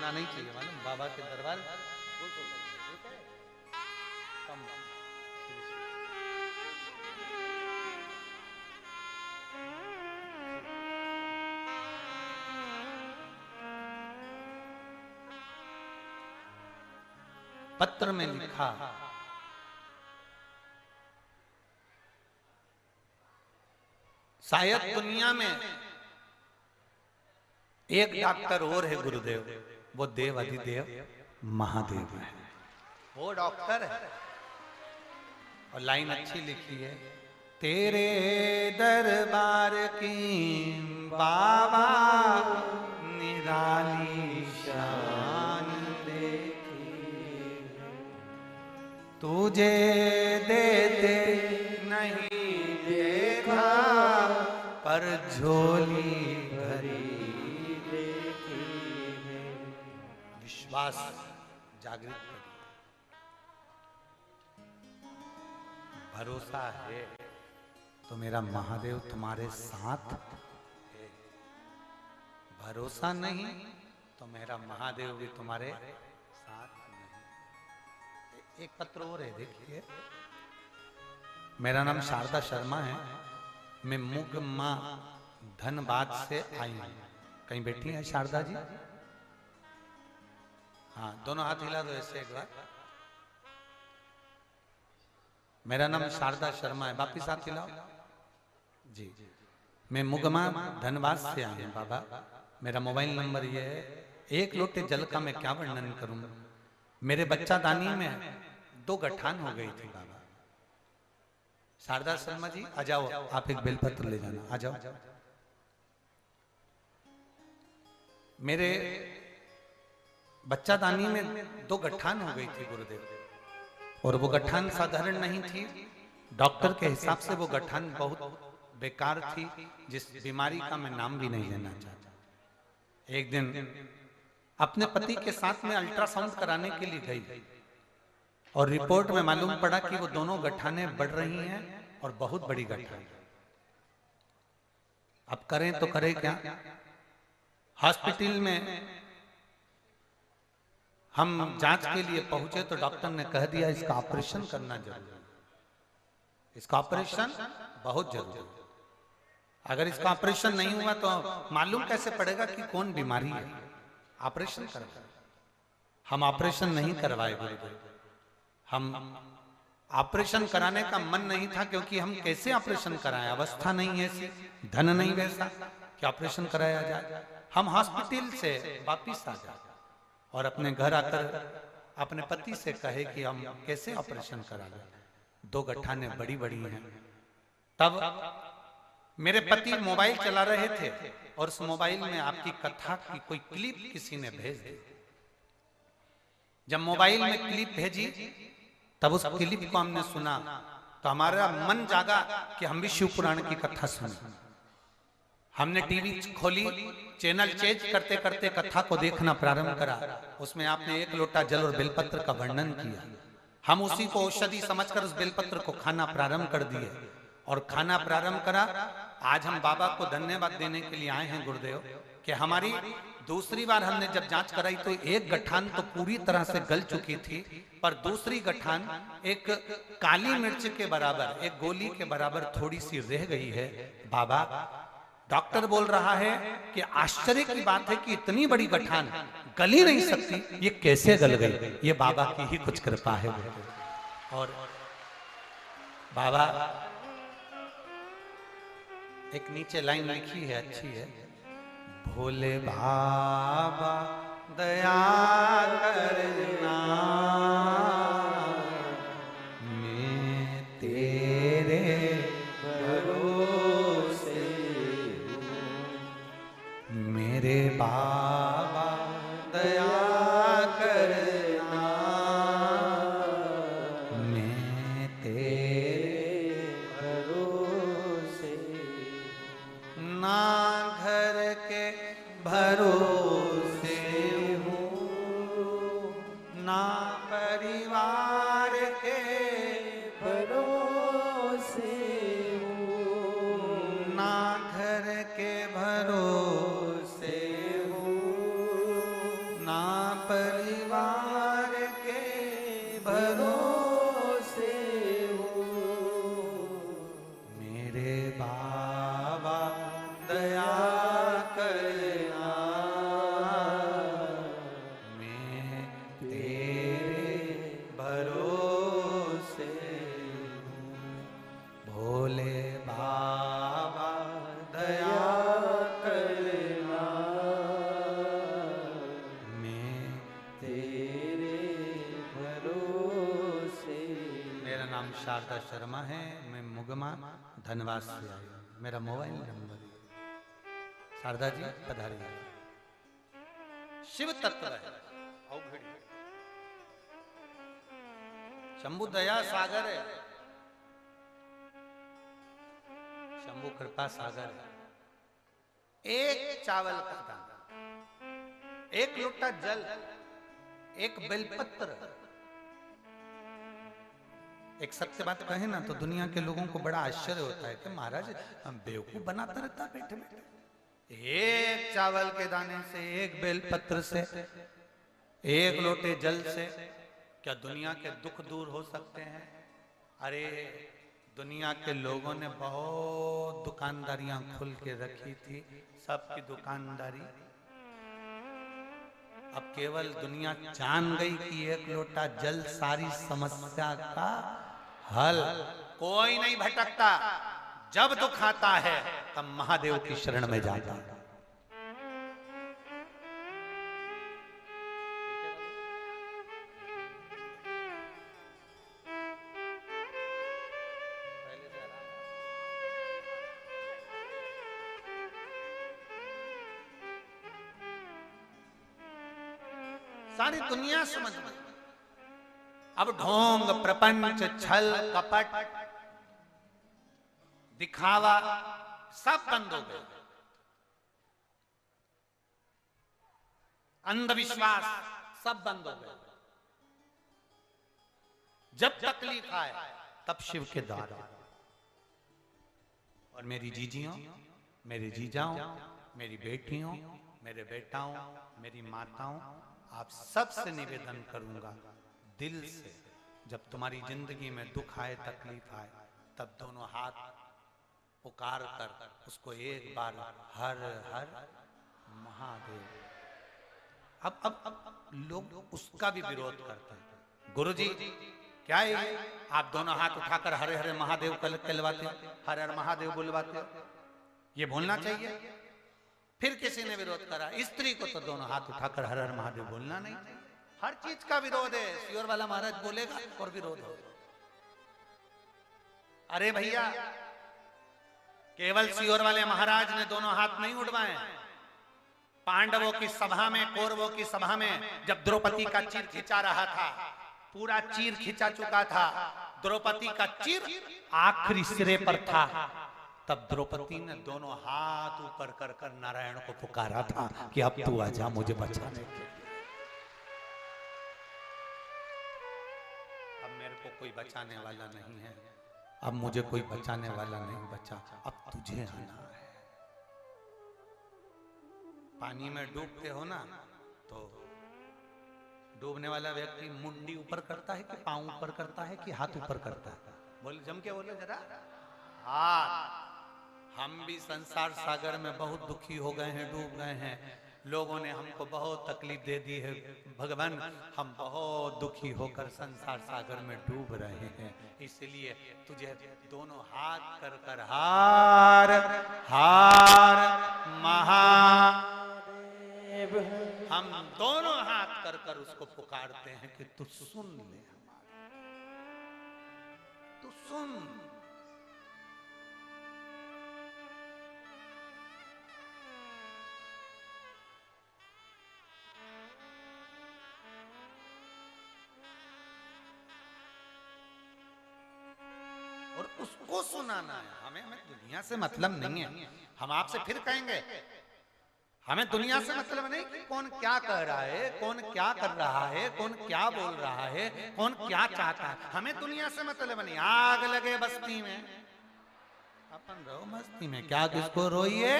नहीं चाहिए मालूम, बाबा के दरबार पत्र में लिखा, शायद दुनिया में एक डॉक्टर और है गुरुदेव, वो देव अधिदेव महादेव है, वो डॉक्टर है। और लाइन अच्छी लिखी है, तेरे दरबार की बाबा निराली शान देखी, तुझे देते नहीं देखा पर झोली भरी देखी है। विश्वास जागृत करिए, भरोसा है तो मेरा महादेव तुम्हारे साथ है, भरोसा नहीं तो मेरा महादेव भी तुम्हारे साथ नहीं। एक पत्र और है, देखिए। मेरा नाम शारदा शर्मा है, मैं मुगमा धनबाद से आई हूं। कहीं बैठी है शारदा जी? हाँ, दोनों हाथ हिला दो ऐसे एक बार। मेरा नाम शारदा शर्मा है, वापिस हाथ हिलाओ जी। मैं मुगमा धनबाद से आई हूँ बाबा। मेरा मोबाइल नंबर ये है, एक लोटे जल का मैं क्या वर्णन करूं। मेरे बच्चा दानी में 2 गठान हो गई थी बाबा। शारदा शर्मा जी आ जाओ, आप एक बेलपत्र ले जाना, आ जाओ। मेरे बच्चा दानी में 2 गठान हो गई थी गुरुदेव, और वो गठान साधारण नहीं थी। डॉक्टर के हिसाब से वो गठान बहुत बेकार थी, जिस बीमारी का मैं नाम भी नहीं लेना चाहता। एक दिन अपने पति के साथ में अल्ट्रासाउंड कराने के लिए गई, और रिपोर्ट में मालूम पड़ा कि वो दोनों गठानें बढ़ रही हैं और बहुत बड़ी गठान। अब करें तो करें क्या? हॉस्पिटल में हम जांच के लिए पहुंचे तो डॉक्टर ने कह दिया इसका ऑपरेशन करना जरूरी है, इसका ऑपरेशन बहुत जरूरी है। अगर इसका ऑपरेशन नहीं हुआ तो मालूम कैसे पड़ेगा कि कौन बीमारी है। ऑपरेशन करना, हम ऑपरेशन नहीं करवाए गुरुदेव। हम ऑपरेशन कराने का मन नहीं था, क्योंकि हम कैसे ऑपरेशन कराएं, अवस्था नहीं है ऐसी, धन नहीं वैसा कि ऑपरेशन कराया जाए। हम हॉस्पिटल से वापिस आ जाए और अपने घर आकर अपने पति से कहे कि हम कैसे ऑपरेशन करा लें, 2 गठानें बड़ी बड़ी हैं। तब मेरे पति मोबाइल चला रहे थे और उस मोबाइल में आपकी कथा की कोई क्लिप किसी ने भेज दी। जब मोबाइल में क्लिप भेजी तब उस क्लिप को हमने सुना तो हमारा मन जागा कि हम भी शिव पुराण की कथा सुने। हमने टीवी खोली, चैनल चेंज करते करते कथा को देखना प्रारंभ करा। उसमें आपने 1 लोटा जल और बेलपत्र का वर्णन किया। हम उसी को औषधि समझकर उस बेलपत्र को खाना प्रारंभ कर दिए और खाना प्रारंभ करा। आज हम बाबा को धन्यवाद देने के लिए आए हैं गुरुदेव कि हमारी दूसरी बार हमने जब जांच कराई तो 1 गठान तो पूरी तरह से गल चुकी थी, पर दूसरी गठान एक काली मिर्च के बराबर, एक गोली के बराबर थोड़ी सी रह गई है। बाबा, डॉक्टर बोल रहा है कि आश्चर्य की बात है कि इतनी बड़ी गठान गल ही नहीं सकती, ये कैसे गल गई? ये बाबा की ही कुछ कृपा है। और बाबा एक नीचे लाइन लिखी है, अच्छी है, भोले बाबा दया करना, मैं तेरे भरोसे हूँ। मेरे बाबा दया करना, मैं तेरे भरोसे, ना घर के भरोसे हूँ, ना परिवार के भरोसे हूँ, ना घर के भरोसे हूँ, ना परिवार के भरोसे हूँ। मेरे बाबा दया करना, मैं तेरे शारदा शर्मा है, मैं मुगमा धनवास से आई हूँ। मेरा मोबाइल नंबर है। शारदा जी पधारिए। शिव तत्व है अवघड़ी, शंभु दया सागर है, शंभु कृपा सागर है। एक चावल का दाना, एक लोटा जल, एक बेलपत्र। एक सत्य बात कहे ना तो दुनिया के लोगों को बड़ा आश्चर्य होता है कि महाराज हम बेवकूफ बनाता रहता बैठे बैठे। एक चावल के दाने से, एक बेलपत्र से, एक लोटे जल से क्या दुनिया के दुख दूर हो सकते हैं? अरे दुनिया के लोगों ने बहुत दुकानदारियां खुल के रखी थी, सबकी दुकानदारी अब केवल दुनिया जान गई कि एक लोटा जल सारी समस्या का हल। कोई नहीं भटकता, जब दुख आता है तब महादेव की शरण में जाता है। सारी दुनिया समझ में अब ढोंग प्रपंच छल कपट दिखावा सब बंद हो गए। अंधविश्वास सब बंद हो गए। जब तकलीफ आए तब शिव के द्वार। और मेरी जीजियों, मेरे जीजाओं, मेरी बेटियों, मेरे बेटाओं, मेरी माताओं, आप सबसे निवेदन करूंगा दिल से, जब तुम्हारी जिंदगी में दुख आए तकलीफ आए तब दोनों हाथ पुकार कर उसको एक बार हर हर महादेव। अब लोग उसका भी विरोध करते हैं। गुरुजी क्या है, आप दोनों हाथ उठाकर हरे हरे महादेव कहलवाते हो, हर हर महादेव बुलवाते हो, ये बोलना चाहिए। फिर किसी ने विरोध करा, स्त्री को तो दोनों हाथ उठाकर हर हर महादेव बोलना नहीं चाहिए। हर चीज का विरोध है। सियोर वाला महाराज बोलेगा और विरोध होगा। अरे भैया, केवल सियोर वाले महाराज ने दोनों हाथ नहीं उठवाए। पांडवों की सभा में, कौरवों की सभा में जब द्रौपदी का चीर खिंचा रहा था, पूरा चीर खिंचा चुका था, द्रौपदी का चीर आखिरी सिरे पर था, तब द्रौपदी ने दोनों हाथ ऊपर कर कर नारायण को पुकारा था कि अब तू आजा मुझे बचाने के। अब मेरे को कोई बचाने वाला नहीं है, अब मुझे कोई बचाने वाला नहीं बचा, अब तुझे आना है। पानी में डूबते हो ना तो डूबने वाला व्यक्ति मुंडी ऊपर करता है कि पांव ऊपर करता है कि हाथ ऊपर करता है? बोले, जम के बोले जरा। हाथ। हम भी संसार सागर में बहुत दुखी हो गए हैं, डूब गए हैं। लोगों ने हमको बहुत तकलीफ दे दी है भगवान, हम बहुत दुखी होकर संसार सागर में डूब रहे हैं। इसलिए तुझे दोनों हाथ कर कर हार हार महादेव, हम दोनों हाथ कर कर उसको पुकारते हैं कि तू सुन ले हमारा, तू सुन। और उसको सुनाना है। हमें दुनिया से मतलब नहीं है। हम आपसे फिर कहेंगे, हमें दुनिया से मतलब नहीं कि कौन क्या कह रहा है, कौन क्या कर रहा है, कौन क्या बोल रहा है, कौन क्या चाहता है। हमें दुनिया से मतलब नहीं। आग लगे बस्ती में अपन रहो मस्ती में, क्या किसको रोइए,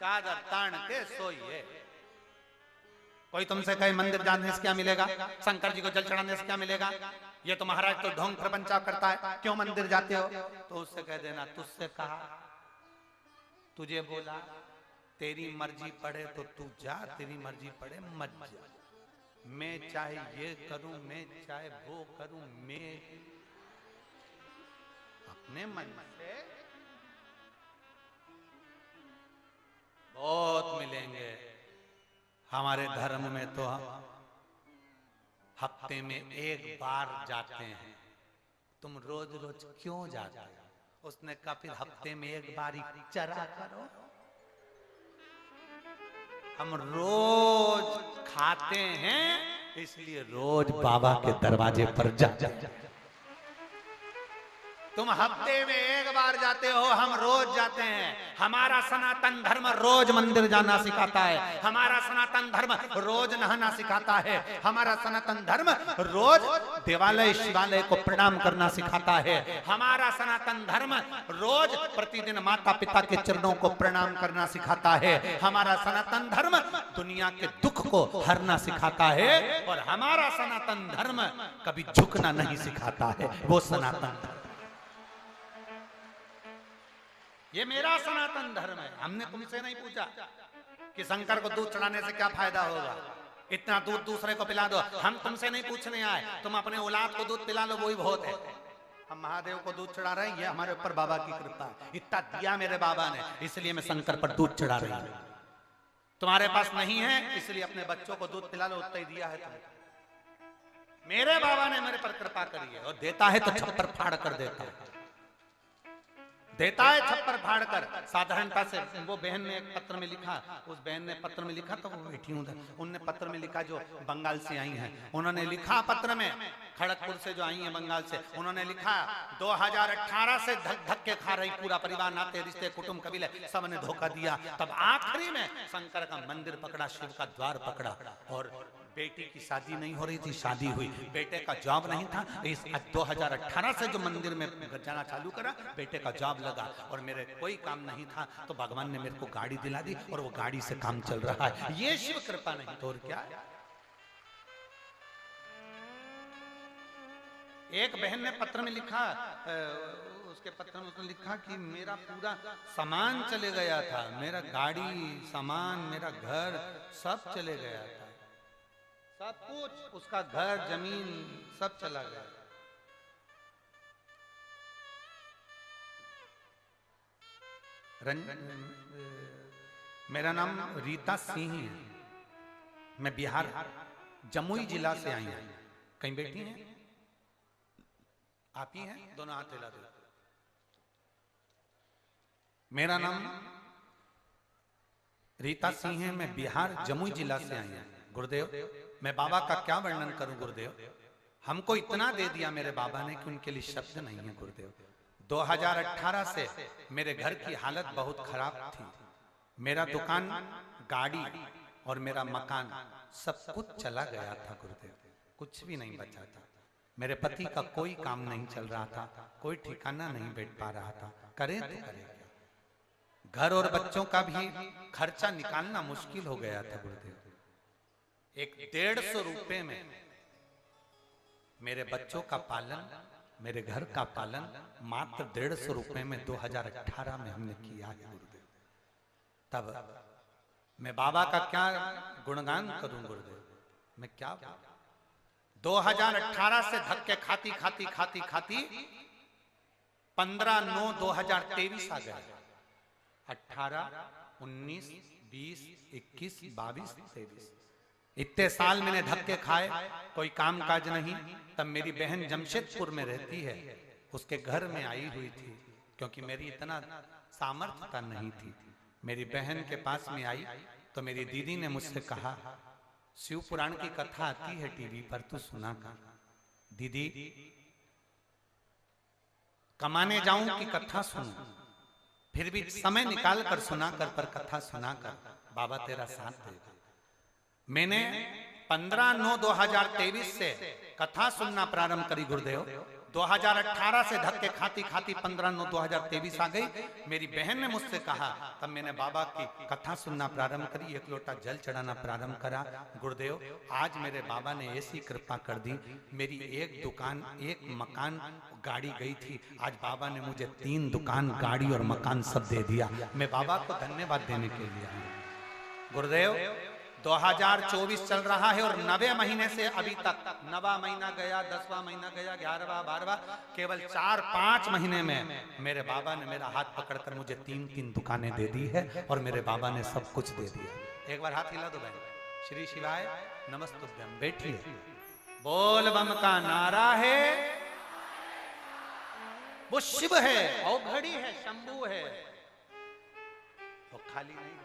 चादर तान के सोइए। कोई तुमसे कहे मंदिर जाने से क्या मिलेगा, शंकर जी को जल चढ़ाने से क्या मिलेगा, ये तो महाराज तो ढोंग प्रपंचा करता है, क्यों मंदिर जाते हो? तो उससे कह देना, तुझसे कहा, तुझे बोला, तेरी मर्जी पड़े तो तू जा, तेरी मर्जी पड़े मत जा। मैं चाहे ये करूं, मैं चाहे वो करूं, मैं अपने मन से बहुत मिलेंगे। हमारे धर्म में तो हफ्ते में एक बार जाते हैं, तुम रोज रोज क्यों जाते हो? उसने कहा फिर हफ्ते में एक बार ही चरा करो। हम रोज खाते हैं इसलिए रोज बाबा के दरवाजे पर जाते हैं। तुम हफ्ते में एक बार जाते हो, हम रोज जाते हैं। हमारा सनातन धर्म रोज मंदिर जाना सिखाता है। हमारा सनातन धर्म रोज नहाना सिखाता है। हमारा सनातन धर्म रोज देवालय शिवालय को प्रणाम करना सिखाता है। हमारा सनातन धर्म रोज प्रतिदिन माता पिता के चरणों को प्रणाम करना सिखाता है। हमारा सनातन धर्म दुनिया के दुख को हरना सिखाता है। और हमारा सनातन धर्म कभी झुकना नहीं सिखाता है। वो सनातन धर्म, ये मेरा सनातन धर्म है। हमने तुमसे नहीं पूछा कि शंकर को दूध चढ़ाने से क्या फायदा होगा, इतना दूध दूसरे को पिला दो। हम तुमसे नहीं पूछने आए, तुम अपने औलाद को दूध पिला लो, वही बहुत है। हम महादेव को दूध चढ़ा रहे हैं, ये हमारे ऊपर बाबा की कृपा है। इतना दिया मेरे बाबा ने, इसलिए मैं शंकर पर दूध चढ़ा रही हूं। तुम्हारे पास नहीं है इसलिए अपने बच्चों को दूध पिला लो, उतना ही दिया है तुम्हें। मेरे बाबा ने मेरे पर कृपा करी है, और देता है तो छप्पर फाड़ कर देता है। देता है छप्पर फाड़ कर। साधारणता से वो बहन ने एक पत्र में लिखा, उस बहन ने पत्र में लिखा, तो वो बैठी हूं, उनने पत्र में लिखा, जो बंगाल से आई हैं, उन्होंने लिखा पत्र में, खड़गपुर से जो आई हैं बंगाल से, उन्होंने लिखा 2018 से धक धक के खा रही पूरा परिवार, नाते रिश्ते कुटुंब कबीले सब ने धोखा दिया। तब आखिरी में शंकर का मंदिर पकड़ा, शिव का द्वार पकड़ा, और बेटी की शादी नहीं हो रही थी, शादी हुई। बेटे का जॉब नहीं था, इस 2018 से जो मंदिर में जाना चालू करा, बेटे का जॉब लगा, और मेरे कोई काम नहीं था तो भगवान ने मेरे को गाड़ी दिला दी, और वो गाड़ी से काम चल रहा है। ये शिव कृपा नहीं तो और क्या है? एक बहन ने पत्र में लिखा, उसके पत्र में उसने लिखा कि मेरा पूरा सामान चले गया था, मेरा गाड़ी सामान, मेरा घर सब चले गया था, सब कुछ, उसका घर जमीन सब चला गया। मेरा नाम रीता सिंह है, मैं बिहार जमुई जिला से आई हूं। कहीं बैठी हैं आप ही हैं? दोनों हाथ हिला दो। मेरा नाम रीता सिंह है, मैं बिहार जमुई जिला से आई हूं। गुरुदेव, मैं बाबा का क्या वर्णन करूं गुरुदेव? हमको इतना दे दिया मेरे बाबा ने कि उनके लिए शब्द नहीं है गुरुदेव। 2018 से मेरे घर की हालत बहुत खराब थी। मेरा दुकान, गाड़ी और मेरा मकान सब कुछ चला गया था गुरुदेव, कुछ भी नहीं बचा था। मेरे पति का कोई काम नहीं चल रहा था, कोई ठिकाना नहीं बैठ पा रहा था, करें तो करें क्या? घर और बच्चों का भी खर्चा निकालना मुश्किल हो गया था गुरुदेव। एक 150 रुपए में मेरे बच्चों का पालन, मेरे घर का पालन मात्र 150 रुपए में 2018 में हमने किया है गुरुदेव। तब मैं बाबा का क्या गुणगान करूं गुरुदेव? मैं क्या 2018 से धक्के खाती खाती खाती खाती 15/9/2023 आ गया। 18, 19, 20, 21, 22, 23 इतने साल मैंने धक्के खाए, कोई काम काज नहीं। तब मेरी बहन जमशेदपुर में रहती है, उसके घर में आई हुई थी, क्योंकि मेरी इतना सामर्थ्यता नहीं थी। मेरी बहन के पास में आई तो मेरी दीदी ने मुझसे कहा, शिव पुराण की कथा आती है टीवी पर, तू सुना कर। दीदी, कमाने जाऊं कि कथा सुनूं? फिर भी समय निकाल कर सुना कर, पर कथा सुना कर, बाबा तेरा साथ देगा। मैंने 15/9/2023 से कथा सुनना प्रारंभ करी गुरुदेव। 2018 से धक्के खाती खाती 15/9/2023 आ गई। मेरी बहन ने मुझसे कहा, तब मैंने बाबा की कथा सुनना प्रारंभ करी, एक लोटा जल चढ़ाना प्रारंभ करा। गुरुदेव, आज मेरे बाबा ने ऐसी कृपा कर दी, मेरी एक दुकान, एक मकान, गाड़ी गई थी, आज बाबा ने मुझे 3 दुकान, गाड़ी और मकान सब दे दिया। मैं बाबा को धन्यवाद देने के लिए आया गुरुदेव। 2024 चल रहा है और 9वें महीने से अभी तक 9वां महीना गया, 10वां महीना गया, 11वां, 12वां, केवल 4-5 महीने में मेरे बाबा ने मेरा हाथ पकड़कर मुझे 3-3 दुकानें दे दी है, और मेरे बाबा ने सब कुछ दे दिया। एक बार हाथ हिला दो बहन। श्री शिवाय नमस्तुभ्यम। बैठिए। बोल बम का नारा है, वो शिव है, औघड़ी है, शंभू है, वो खाली नहीं